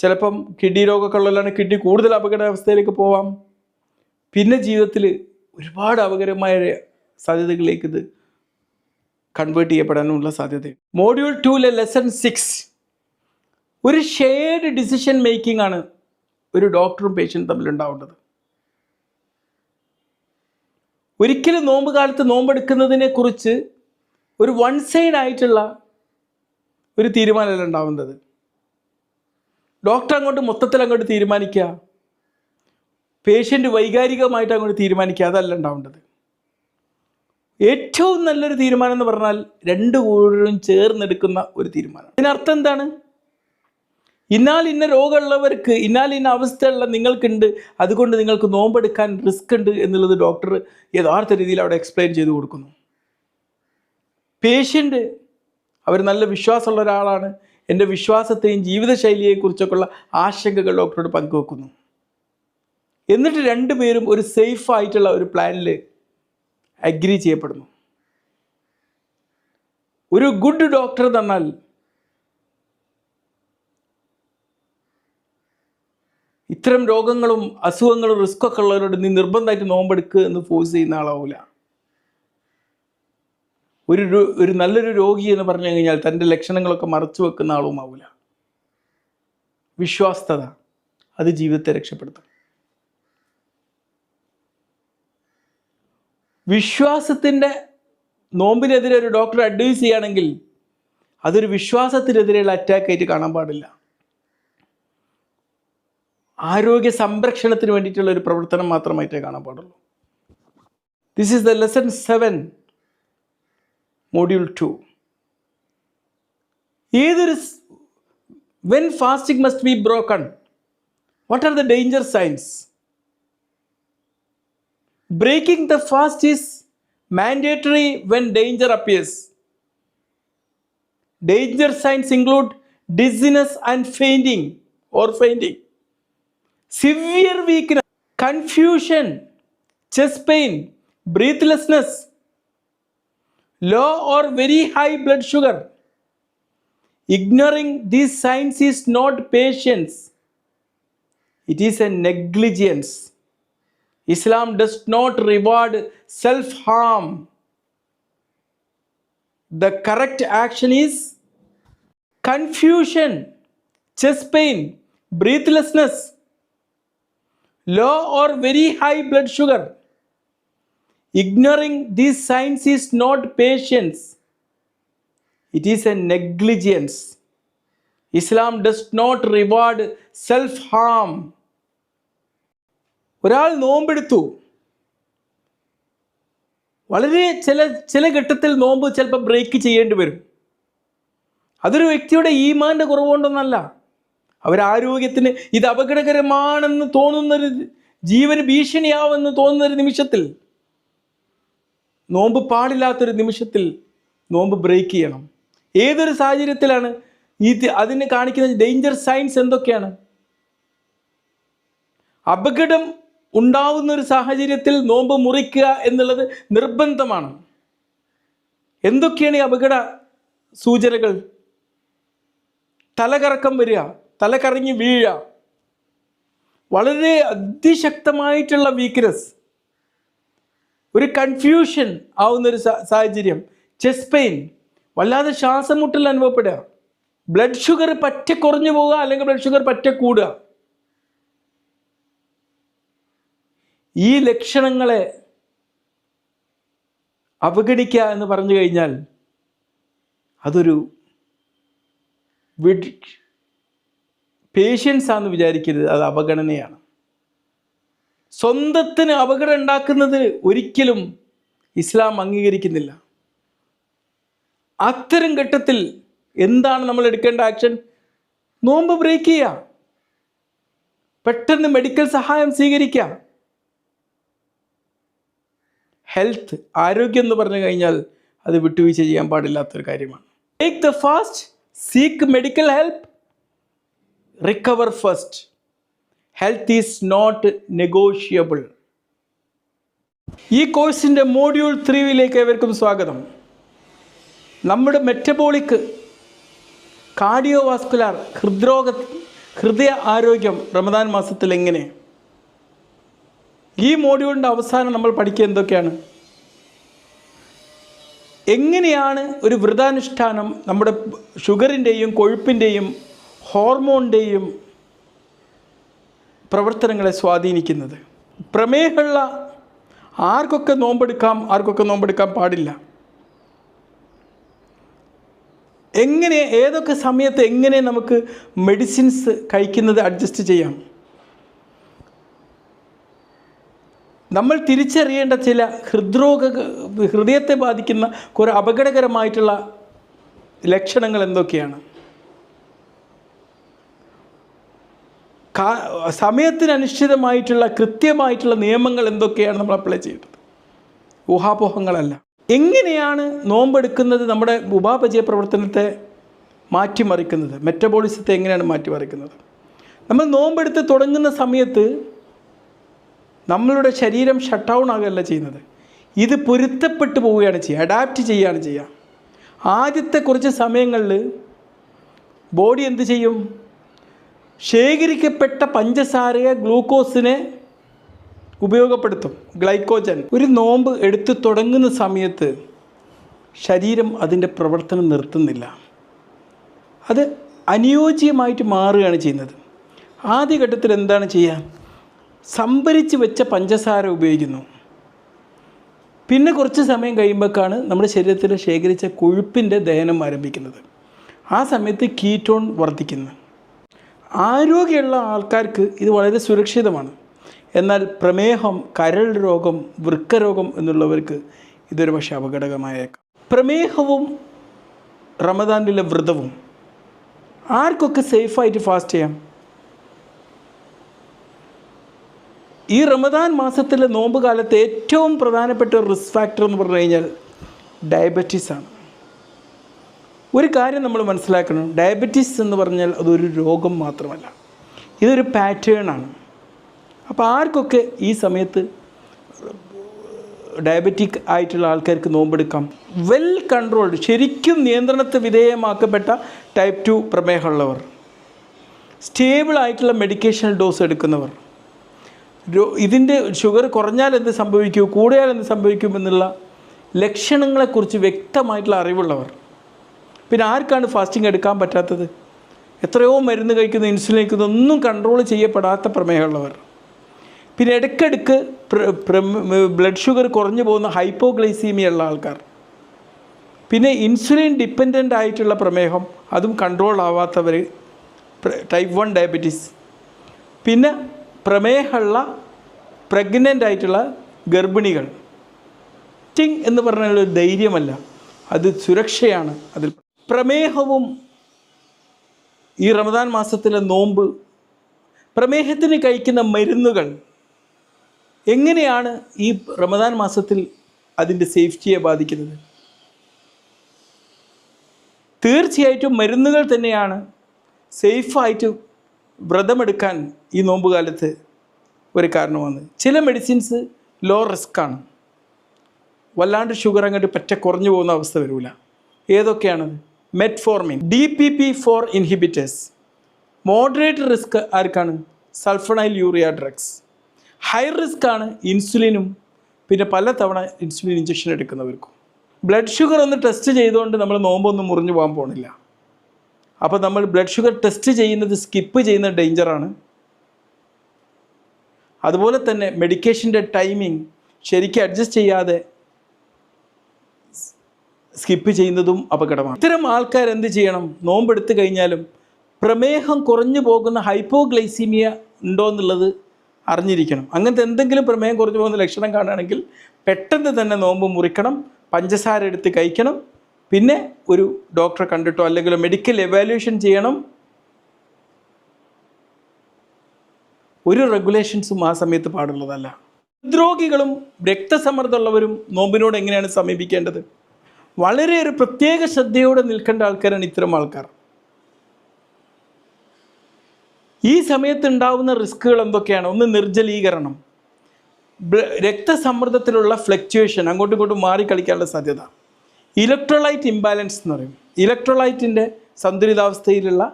ചിലപ്പം കിഡ്നി രോഗമൊക്കെ ഉള്ളവരാണ് കിഡ്നി കൂടുതൽ അപകടാവസ്ഥയിലേക്ക് പോവാം. പിന്നെ ജീവിതത്തിൽ ഒരുപാട് അപകടമായ സാധ്യതകളിലേക്ക് ഇത് കൺവേർട്ട് ചെയ്യപ്പെടാനുള്ള സാധ്യതയുണ്ട്. മോഡ്യൂൾ 2 ലെസൺ 6 ഒരു ഷെയർഡ് ഡിസിഷൻ മേക്കിംഗ് ആണ് ഒരു ഡോക്ടറും പേഷ്യൻറ്റും തമ്മിൽ ഉണ്ടാവേണ്ടത്. ഒരിക്കലും നോമ്പ് കാലത്ത് നോമ്പെടുക്കുന്നതിനെ കുറിച്ച് ഒരു വൺ സൈഡ് ആയിട്ടുള്ള ഒരു തീരുമാനമല്ല ഉണ്ടാവുന്നത്. ഡോക്ടർ അങ്ങോട്ട് മൊത്തത്തിൽ അങ്ങോട്ട് തീരുമാനിക്കുക, പേഷ്യൻ്റ് വൈകാരികമായിട്ട് അങ്ങോട്ട് തീരുമാനിക്കുക, അതല്ല ഉണ്ടാവേണ്ടത്. ഏറ്റവും നല്ലൊരു തീരുമാനം എന്ന് പറഞ്ഞാൽ രണ്ടു കൂട്ടരും ചേർന്നെടുക്കുന്ന ഒരു തീരുമാനം. ഇതിനർത്ഥം എന്താണ്? ഇന്ന രോഗമുള്ളവർക്ക് ഇന്ന അവസ്ഥയുള്ള നിങ്ങൾക്കുണ്ട്, അതുകൊണ്ട് നിങ്ങൾക്ക് നോമ്പെടുക്കാൻ റിസ്ക് ഉണ്ട് എന്നുള്ളത് ഡോക്ടർ യഥാർത്ഥ രീതിയിൽ അവിടെ എക്സ്പ്ലെയിൻ ചെയ്ത് കൊടുക്കുന്നു. പേഷ്യൻ്റ് അവർ നല്ല വിശ്വാസമുള്ള ഒരാളാണ്, എൻ്റെ വിശ്വാസത്തെയും ജീവിതശൈലിയെക്കുറിച്ചൊക്കെയുള്ള ആശങ്കകൾ ഡോക്ടറോട് പങ്കുവെക്കുന്നു. എന്നിട്ട് രണ്ടുപേരും ഒരു സേഫ് ആയിട്ടുള്ള ഒരു പ്ലാനിൽ അഗ്രി ചെയ്യപ്പെടുന്നു. ഒരു ഗുഡ് ഡോക്ടർ തന്നാൽ ഇത്തരം രോഗങ്ങളും അസുഖങ്ങളും റിസ്ക്കൊക്കെ ഉള്ളവരോട് നീ നിർബന്ധമായിട്ട് നോമ്പെടുക്കുക എന്ന് ഫോഴ്സ് ചെയ്യുന്ന ആളാവില്ല. ഒരു നല്ലൊരു രോഗി എന്ന് പറഞ്ഞു കഴിഞ്ഞാൽ തൻ്റെ ലക്ഷണങ്ങളൊക്കെ മറച്ചു വെക്കുന്ന ആളുമാവില്ല. വിശ്വാസ്യത അത് ജീവിതത്തെ രക്ഷപ്പെടുത്തും. വിശ്വാസത്തിൻ്റെ നോമ്പിനെതിരെ ഒരു ഡോക്ടർ അഡ്വൈസ് ചെയ്യുകയാണെങ്കിൽ അതൊരു വിശ്വാസത്തിനെതിരെയുള്ള അറ്റാക്കായിട്ട് കാണാൻ പാടില്ല. ആരോഗ്യ സംരക്ഷണത്തിന് വേണ്ടിയിട്ടുള്ള ഒരു പ്രവർത്തനം മാത്രമായിട്ടേ കാണാൻ പാടുള്ളൂ. This is the lesson 7 Module 2. When fasting must be broken, what are the danger signs? Breaking the fast is mandatory when danger appears. Danger signs include dizziness and fainting, severe weakness, confusion, chest pain, breathlessness, low or very high blood sugar. Ignoring these signs is not patience, it is a negligence. Islam does not reward self-harm. The correct action is confusion, chest pain, breathlessness, low or very high blood sugar. Ignoring these signs is not patience, it is a negligence. Islam does not reward self-harm. ഒരാൾ നോമ്പെടുത്തു, വളരെ ചില ഘട്ടത്തിൽ നോമ്പ് ചിലപ്പോൾ break ചെയ്യേണ്ടി വരും. അതൊരു വ്യക്തിയുടെ ഈമാൻ്റെ കുറവുകൊണ്ടൊന്നല്ല, അവരാരോഗ്യത്തിന് ഇത് അപകടകരമാണെന്ന് തോന്നുന്നൊരു, ജീവന് ഭീഷണിയാവെന്ന് തോന്നുന്നൊരു നിമിഷത്തിൽ, നോമ്പ് പാടില്ലാത്തൊരു നിമിഷത്തിൽ നോമ്പ് ബ്രേക്ക് ചെയ്യണം. ഏതൊരു സാഹചര്യത്തിലാണ് അതിന് കാണിക്കുന്ന ഡേഞ്ചർ സൈൻസ് എന്തൊക്കെയാണ്? അപകടം ഉണ്ടാവുന്ന ഒരു സാഹചര്യത്തിൽ നോമ്പ് മുറിക്കുക എന്നുള്ളത് നിർബന്ധമാണ്. എന്തൊക്കെയാണ് ഈ അപകട സൂചനകൾ? തലകറക്കം വരിക, തലകറങ്ങി വീഴുക, വളരെ അതിശക്തമായിട്ടുള്ള വീക്ക്നെസ്, ഒരു കൺഫ്യൂഷൻ ആവുന്നൊരു സാഹചര്യം, ചെസ്റ്റ് പെയിൻ, വല്ലാതെ ശ്വാസം മുട്ടൽ അനുഭവപ്പെടുക, ബ്ലഡ് ഷുഗർ പറ്റ കുറഞ്ഞു പോവുക, അല്ലെങ്കിൽ ബ്ലഡ് ഷുഗർ പറ്റ കൂടുക. ഈ ലക്ഷണങ്ങളെ അവഗണിക്കുക എന്ന് പറഞ്ഞു കഴിഞ്ഞാൽ അതൊരു പേഷ്യൻസ് ആണെന്ന് വിചാരിക്കരുത്, അത് അവഗണനയാണ്. സ്വന്തത്തിന് അപകടം ഉണ്ടാക്കുന്നത് ഒരിക്കലും ഇസ്ലാം അംഗീകരിക്കുന്നില്ല. അത്തരം ഘട്ടത്തിൽ എന്താണ് നമ്മൾ എടുക്കേണ്ട ആക്ഷൻ? നോമ്പ് ബ്രേക്ക് ചെയ്യുക, പെട്ടെന്ന് മെഡിക്കൽ സഹായം സ്വീകരിക്കുക. ഹെൽത്ത്, ആരോഗ്യം എന്ന് പറഞ്ഞു കഴിഞ്ഞാൽ അത് വിട്ടുവീഴ്ച ചെയ്യാൻ പാടില്ലാത്തൊരു കാര്യമാണ്. Take the fast, seek medical help, recover first. Health is not negotiable. ഈ കോഴ്സിൻ്റെ മോഡ്യൂൾ 3 ഏവർക്കും സ്വാഗതം. നമ്മുടെ മെറ്റബോളിക്, കാർഡിയോവാസ്കുലാർ, ഹൃദയ ആരോഗ്യം റമദാൻ മാസത്തിൽ എങ്ങനെ? ഈ മോഡ്യൂളിൻ്റെ അവസാനം നമ്മൾ പഠിക്കുക എന്തൊക്കെയാണ്? എങ്ങനെയാണ് ഒരു വ്രതാനുഷ്ഠാനം നമ്മുടെ ഷുഗറിൻ്റെയും കൊഴുപ്പിൻ്റെയും ഹോർമോണിൻ്റെയും പ്രവർത്തനങ്ങളെ സ്വാധീനിക്കുന്നത്? പ്രമേഹമുള്ള ആർക്കൊക്കെ നോമ്പെടുക്കാം, ആർക്കൊക്കെ നോമ്പെടുക്കാൻ പാടില്ല? എങ്ങനെ, ഏതൊക്കെ സമയത്ത് എങ്ങനെ നമുക്ക് മെഡിസിൻസ് കഴിക്കുന്നത് അഡ്ജസ്റ്റ് ചെയ്യാം? നമ്മൾ തിരിച്ചറിയേണ്ട ചില ഹൃദയത്തെ ബാധിക്കുന്ന കുറേ അപകടകരമായിട്ടുള്ള ലക്ഷണങ്ങൾ എന്തൊക്കെയാണ്? സമയത്തിനനുഷ്ഠിതമായിട്ടുള്ള കൃത്യമായിട്ടുള്ള നിയമങ്ങൾ എന്തൊക്കെയാണ് നമ്മൾ അപ്ലൈ ചെയ്യേണ്ടത്? ഊഹാപോഹങ്ങളല്ല. എങ്ങനെയാണ് നോമ്പെടുക്കുന്നത് നമ്മുടെ ഉപാപചയ പ്രവർത്തനത്തെ മാറ്റിമറിക്കുന്നത്? മെറ്റബോളിസത്തെ എങ്ങനെയാണ് മാറ്റിമറിക്കുന്നത്? നമ്മൾ നോമ്പെടുത്ത് തുടങ്ങുന്ന സമയത്ത് നമ്മളുടെ ശരീരം ഷട്ട് ഡൗൺ ആകുകയല്ല ചെയ്യുന്നത്, ഇത് പൊരുത്തപ്പെട്ടു പോവുകയാണ് ചെയ്യുക, അഡാപ്റ്റ് ചെയ്യുകയാണ് ചെയ്യുക. ആദ്യത്തെ കുറച്ച് സമയങ്ങളിൽ ബോഡി എന്ത് ചെയ്യും? ശേഖരിക്കപ്പെട്ട പഞ്ചസാരയെ ഗ്ലൂക്കോസിനെ ഉപയോഗപ്പെടുത്തും, ഗ്ലൈക്കോജൻ. ഒരു നോമ്പ് എടുത്തു തുടങ്ങുന്ന സമയത്ത് ശരീരം അതിൻ്റെ പ്രവർത്തനം നിർത്തുന്നില്ല, അത് അനുയോജ്യമായിട്ട് മാറുകയാണ് ചെയ്യുന്നത്. ആദ്യഘട്ടത്തിൽ എന്താണ് ചെയ്യുക? സംഭരിച്ച് വെച്ച പഞ്ചസാര ഉപയോഗിക്കുന്നു. പിന്നെ കുറച്ച് സമയം കഴിയുമ്പോഴേക്കാണ് നമ്മുടെ ശരീരത്തിൽ ശേഖരിച്ച കൊഴുപ്പിൻ്റെ ദഹനം ആരംഭിക്കുന്നത്. ആ സമയത്ത് കീറ്റോൺ വർദ്ധിക്കുന്നു. ആരോഗ്യമുള്ള ആൾക്കാർക്ക് ഇത് വളരെ സുരക്ഷിതമാണ്. എന്നാൽ പ്രമേഹം, കരൾ രോഗം, വൃക്കരോഗം എന്നുള്ളവർക്ക് ഇതൊരു പക്ഷേ അപകടകരമായേക്കാം. പ്രമേഹവും റമദാനിലെ വ്രതവും ആർക്കൊക്കെ സേഫായിട്ട് ഫാസ്റ്റ് ചെയ്യാം? ഈ റമദാൻ മാസത്തിലെ നോമ്പ് കാലത്ത് ഏറ്റവും പ്രധാനപ്പെട്ട ഒരു റിസ്ക് ഫാക്ടർ എന്ന് പറഞ്ഞു കഴിഞ്ഞാൽ ഡയബറ്റീസാണ്. ഒരു കാര്യം നമ്മൾ മനസ്സിലാക്കണം, ഡയബറ്റീസ് എന്ന് പറഞ്ഞാൽ അതൊരു രോഗം മാത്രമല്ല, ഇതൊരു പാറ്റേണാണ്. അപ്പോൾ ആർക്കൊക്കെ ഈ സമയത്ത് ഡയബറ്റിക് ആയിട്ടുള്ള ആൾക്കാർക്ക് നോമ്പെടുക്കാം? വെൽ കൺട്രോൾഡ്, ശരിക്കും നിയന്ത്രണത്തിന് വിധേയമാക്കപ്പെട്ട ടൈപ്പ് 2 പ്രമേഹമുള്ളവർ, സ്റ്റേബിൾ ആയിട്ടുള്ള മെഡിക്കേഷൻ ഡോസ് എടുക്കുന്നവർ, ഇതിൻ്റെ ഷുഗർ കുറഞ്ഞാൽ എന്ത് സംഭവിക്കും, കൂടിയാൽ എന്ത് സംഭവിക്കുമെന്നുള്ള ലക്ഷണങ്ങളെക്കുറിച്ച് വ്യക്തമായിട്ടുള്ള അറിവുള്ളവർ. പിന്നെ ആർക്കാണ് ഫാസ്റ്റിംഗ് എടുക്കാൻ പറ്റാത്തത്? എത്രയോ മരുന്ന് കഴിക്കുന്ന, ഇൻസുലിൻ കഴിക്കുന്ന, ഒന്നും കൺട്രോൾ ചെയ്യപ്പെടാത്ത പ്രമേഹമുള്ളവർ. പിന്നെ ഇടയ്ക്കിടയ്ക്ക് ബ്ലഡ് ഷുഗർ കുറഞ്ഞു പോകുന്ന ഹൈപ്പോഗ്ലൈസീമിയ ഉള്ള ആൾക്കാർ. പിന്നെ ഇൻസുലിൻ ഡിപ്പെൻഡൻ്റ് ആയിട്ടുള്ള പ്രമേഹം, അതും കൺട്രോൾ ആവാത്തവർ, ടൈപ്പ് 1 ഡയബറ്റീസ്. പിന്നെ പ്രമേഹമുള്ള പ്രഗ്നൻ്റ് ആയിട്ടുള്ള ഗർഭിണികൾ. ടിങ് എന്ന് പറഞ്ഞാൽ ഒരു ധൈര്യമല്ല, അത് സുരക്ഷയാണ്. അതിൽ പ്രമേഹവും ഈ റമദാൻ മാസത്തിലെ നോമ്പ്, പ്രമേഹത്തിന് കഴിക്കുന്ന മരുന്നുകൾ എങ്ങനെയാണ് ഈ റമദാൻ മാസത്തിൽ അതിൻ്റെ സേഫ്റ്റിയെ ബാധിക്കുന്നത്? തീർച്ചയായിട്ടും മരുന്നുകൾ തന്നെയാണ് സേഫായിട്ട് വ്രതമെടുക്കാൻ ഈ നോമ്പ് കാലത്ത് ഒരു കാരണമാണ്. ചില മെഡിസിൻസ് ലോ റിസ്ക്കാണ്, വല്ലാണ്ട് ഷുഗർ അങ്ങോട്ട് പറ്റ കുറഞ്ഞു പോകുന്ന അവസ്ഥ വരില്ല. ഏതൊക്കെയാണത്? Metformin, DPP-4 inhibitors. Moderate risk ആർക്കാണ്? Sulfonyl urea drugs. High risk ആണ് ഇൻസുലിനും, പിന്നെ പല തവണ ഇൻസുലിൻ ഇഞ്ചക്ഷൻ എടുക്കുന്നവർക്കും. ബ്ലഡ് ഷുഗർ ഒന്ന് ടെസ്റ്റ് ചെയ്തുകൊണ്ട് നമ്മൾ നോമ്പൊന്നും മുറിഞ്ഞു പോകാൻ പോകണില്ല. അപ്പോൾ നമ്മൾ ബ്ലഡ് ഷുഗർ ടെസ്റ്റ് ചെയ്യുന്നത് സ്കിപ്പ് ചെയ്യുന്ന ഡേഞ്ചറാണ്. അതുപോലെ തന്നെ മെഡിക്കേഷൻ്റെ ടൈമിംഗ് ശരിക്കും അഡ്ജസ്റ്റ് ചെയ്യാതെ സ്കിപ്പ് ചെയ്യുന്നതും അപകടമാണ്. ഇത്തരം ആൾക്കാർ എന്ത് ചെയ്യണം? നോമ്പെടുത്ത് കഴിഞ്ഞാലും പ്രമേഹം കുറഞ്ഞു പോകുന്ന ഹൈപ്പോഗ്ലൈസീമിയ ഉണ്ടോ എന്നുള്ളത് അറിഞ്ഞിരിക്കണം. അങ്ങനത്തെ എന്തെങ്കിലും പ്രമേഹം കുറഞ്ഞു പോകുന്ന ലക്ഷണം കാണുകയാണെങ്കിൽ പെട്ടെന്ന് തന്നെ നോമ്പ് മുറിക്കണം, പഞ്ചസാര എടുത്ത് കഴിക്കണം, പിന്നെ ഒരു ഡോക്ടറെ കണ്ടിട്ടോ അല്ലെങ്കിൽ മെഡിക്കൽ എവാലുവേഷൻ ചെയ്യണം. ഒരു റെഗുലേഷൻസും ആ സമയത്ത് പാടുള്ളതല്ല. ഹൃദ്രോഗികളും രക്തസമ്മർദ്ദമുള്ളവരും നോമ്പിനോട് എങ്ങനെയാണ് സമീപിക്കേണ്ടത്? വളരെ ഒരു പ്രത്യേക ശ്രദ്ധയോടെ നിൽക്കേണ്ട ആൾക്കാരാണ് ഇത്തരം ആൾക്കാർ. ഈ സമയത്ത് ഉണ്ടാവുന്ന റിസ്കുകൾ എന്തൊക്കെയാണ്? ഒന്ന്, നിർജ്ജലീകരണം, രക്തസമ്മർദ്ദത്തിലുള്ള ഫ്ലക്ച്വേഷൻ, അങ്ങോട്ടും ഇങ്ങോട്ടും മാറിക്കളിക്കാനുള്ള സാധ്യത. ഇലക്ട്രോലൈറ്റ് ഇംബാലൻസ് എന്ന് പറയും. ഇലക്ട്രോലൈറ്റിൻ്റെ സന്തുലിതാവസ്ഥയിലുള്ള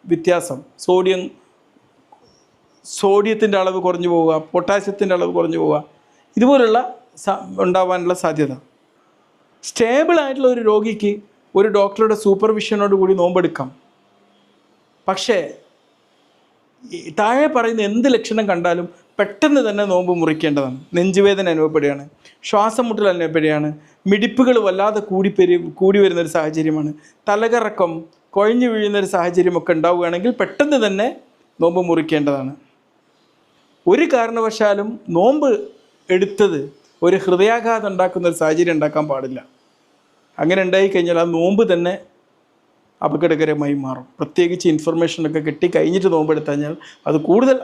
വ്യത്യാസം, സോഡിയത്തിൻ്റെ അളവ് കുറഞ്ഞു പോവുക, പൊട്ടാസ്യത്തിൻ്റെ അളവ് കുറഞ്ഞു പോവുക, ഇതുപോലുള്ള ഉണ്ടാവാനുള്ള സാധ്യത. സ്റ്റേബിൾ ആയിട്ടുള്ള ഒരു രോഗിക്ക് ഒരു ഡോക്ടറുടെ സൂപ്പർവിഷനോട് കൂടി നോമ്പെടുക്കാം. പക്ഷേ താഴെ പറയുന്ന എന്ത് ലക്ഷണം കണ്ടാലും പെട്ടെന്ന് തന്നെ നോമ്പ് മുറിക്കേണ്ടതാണ്. നെഞ്ചുവേദന അനുഭവപ്പെടുകയാണ്, ശ്വാസം മുട്ടൽ അനുഭവപ്പെടുകയാണ്, മിടിപ്പുകൾ വല്ലാതെ കൂടി വരുന്നൊരു സാഹചര്യമാണ്, തലകറക്കം, കുഴഞ്ഞു വീഴുന്നൊരു സാഹചര്യമൊക്കെ ഉണ്ടാവുകയാണെങ്കിൽ പെട്ടെന്ന് തന്നെ നോമ്പ് മുറിക്കേണ്ടതാണ്. ഒരു കാരണവശാലും നോമ്പ് എടുത്തത് ഒരു ഹൃദയാഘാതം ഉണ്ടാക്കുന്ന ഒരു സാഹചര്യം ഉണ്ടാക്കാൻ പാടില്ല. അങ്ങനെ ഉണ്ടായിക്കഴിഞ്ഞാൽ ആ നോമ്പ് തന്നെ അപകടകരമായി മാറും. പ്രത്യേകിച്ച് ഇൻഫർമേഷനൊക്കെ കിട്ടിക്കഴിഞ്ഞിട്ട് നോമ്പെടുത്തു കഴിഞ്ഞാൽ അത് കൂടുതൽ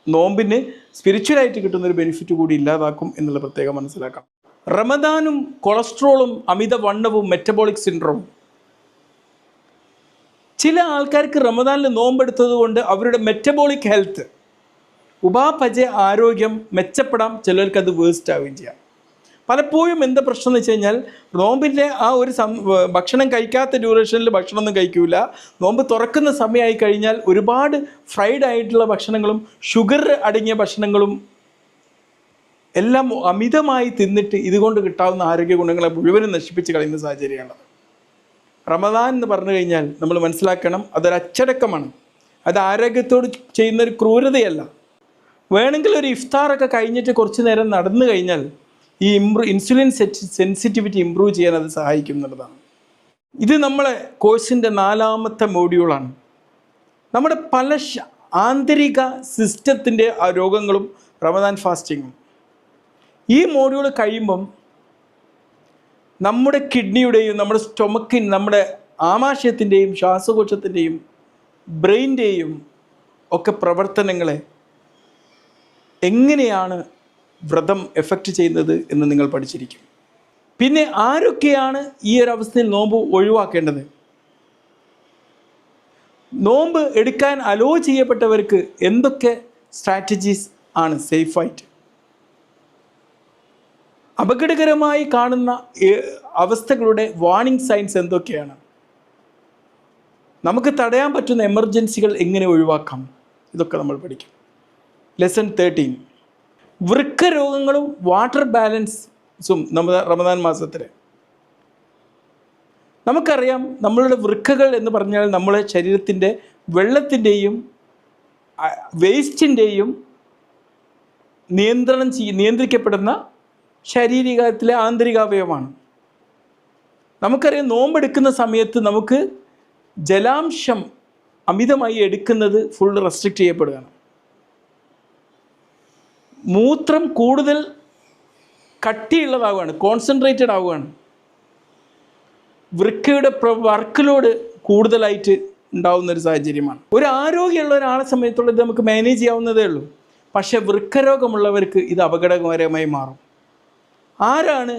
നോമ്പിന് സ്പിരിച്വലായിട്ട് കിട്ടുന്നൊരു ബെനിഫിറ്റ് കൂടി ഇല്ലാതാക്കും എന്നുള്ള പ്രത്യേകം മനസ്സിലാക്കാം. റമദാനും കൊളസ്ട്രോളും അമിതവണ്ണവും മെറ്റബോളിക് സിൻഡ്രോം. ചില ആൾക്കാർക്ക് റമദാനിൽ നോമ്പെടുത്തത് കൊണ്ട് അവരുടെ മെറ്റബോളിക് ഹെൽത്ത്, ഉപാപചയ ആരോഗ്യം മെച്ചപ്പെടാം, ചിലർക്ക് അത് വേസ്റ്റ് ആവുകയും ചെയ്യാം. പലപ്പോഴും എന്താ പ്രശ്നം എന്ന് വെച്ച് കഴിഞ്ഞാൽ നോമ്പിൻ്റെ ആ ഒരു ഭക്ഷണം കഴിക്കാത്ത ഡ്യൂറേഷനിൽ ഭക്ഷണമൊന്നും കഴിക്കില്ല. നോമ്പ് തുറക്കുന്ന സമയമായി കഴിഞ്ഞാൽ ഒരുപാട് ഫ്രൈഡ് ആയിട്ടുള്ള ഭക്ഷണങ്ങളും ഷുഗർ അടങ്ങിയ ഭക്ഷണങ്ങളും എല്ലാം അമിതമായി തിന്നിട്ട് ഇതുകൊണ്ട് കിട്ടാവുന്ന ആരോഗ്യ ഗുണങ്ങളെ മുഴുവനും നശിപ്പിച്ച് കളയുന്ന സാഹചര്യമാണ്. റമദാൻ എന്ന് പറഞ്ഞു കഴിഞ്ഞാൽ നമ്മൾ മനസ്സിലാക്കണം, അതൊരു അച്ചടക്കമാണ്. അത് ആരോഗ്യത്തോട് ചെയ്യുന്നൊരു ക്രൂരതയല്ല. വേണമെങ്കിൽ ഒരു ഇഫ്താറൊക്കെ കഴിഞ്ഞിട്ട് കുറച്ച് നേരം നടന്നു കഴിഞ്ഞാൽ ഈ ഇൻസുലിൻ സെൻസിറ്റിവിറ്റി ഇമ്പ്രൂവ് ചെയ്യാൻ അത് സഹായിക്കും എന്നുള്ളതാണ്. ഇത് നമ്മളെ കോഴ്സിൻ്റെ 4ാമത്തെ മോഡ്യൂളാണ്. നമ്മുടെ പല ആന്തരിക സിസ്റ്റത്തിൻ്റെ ആ രോഗങ്ങളും റമദാൻ ഫാസ്റ്റിങ്ങും. ഈ മോഡ്യൂൾ കഴിയുമ്പം നമ്മുടെ കിഡ്നിയുടെയും നമ്മുടെ സ്റ്റൊമക്കിൻ നമ്മുടെ ആമാശയത്തിൻ്റെയും ശ്വാസകോശത്തിൻ്റെയും ബ്രെയിൻ്റെയും ഒക്കെ പ്രവർത്തനങ്ങളെ എങ്ങനെയാണ് വ്രതം എഫക്റ്റ് ചെയ്യുന്നത് എന്ന് നിങ്ങൾ പഠിച്ചിരിക്കും. പിന്നെ ആരൊക്കെയാണ് ഈ ഒരു അവസ്ഥയിൽ നോമ്പ് ഒഴിവാക്കേണ്ടത്? നോമ്പ് എടുക്കാൻ അലോ ചെയ്യപ്പെട്ടവർക്ക് എന്തൊക്കെ സ്ട്രാറ്റജീസ് ആണ് സേഫായിട്ട്? അപകടകരമായി കാണുന്ന അവസ്ഥകളുടെ വാർണിംഗ് സൈൻസ് എന്തൊക്കെയാണ്? നമുക്ക് തടയാൻ പറ്റുന്ന എമർജൻസികൾ എങ്ങനെ ഒഴിവാക്കാം? ഇതൊക്കെ നമ്മൾ പഠിക്കും. ലെസൺ 13 വൃക്ക രോഗങ്ങളും വാട്ടർ ബാലൻസും നമ്മുടെ റമദാൻ മാസത്തിൽ. നമുക്കറിയാം, നമ്മളുടെ വൃക്കകൾ എന്ന് പറഞ്ഞാൽ നമ്മുടെ ശരീരത്തിൻ്റെ വെള്ളത്തിൻ്റെയും വേസ്റ്റിൻ്റെയും നിയന്ത്രിക്കപ്പെടുന്ന ശാരീരികത്തിലെ ആന്തരികാവയവമാണ്. നമുക്കറിയാം, നോമ്പെടുക്കുന്ന സമയത്ത് നമുക്ക് ജലാംശം അമിതമായി എടുക്കുന്നത് ഫുൾ റെസ്ട്രിക്റ്റ് ചെയ്യപ്പെടുകയാണ്. മൂത്രം കൂടുതൽ കട്ടിയുള്ളതാവുകയാണ്, കോൺസെൻട്രേറ്റഡ് ആവുകയാണ്. വൃക്കയുടെ വർക്ക് ലോഡ് കൂടുതലായിട്ട് ഉണ്ടാവുന്നൊരു സാഹചര്യമാണ്. ഒരു ആരോഗ്യമുള്ള ഒരാളെ സമയത്തുള്ള ഇത് നമുക്ക് മാനേജ് ചെയ്യാവുന്നതേ ഉള്ളൂ. പക്ഷേ വൃക്കരോഗമുള്ളവർക്ക് ഇത് അപകടകരമായി മാറും. ആരാണ്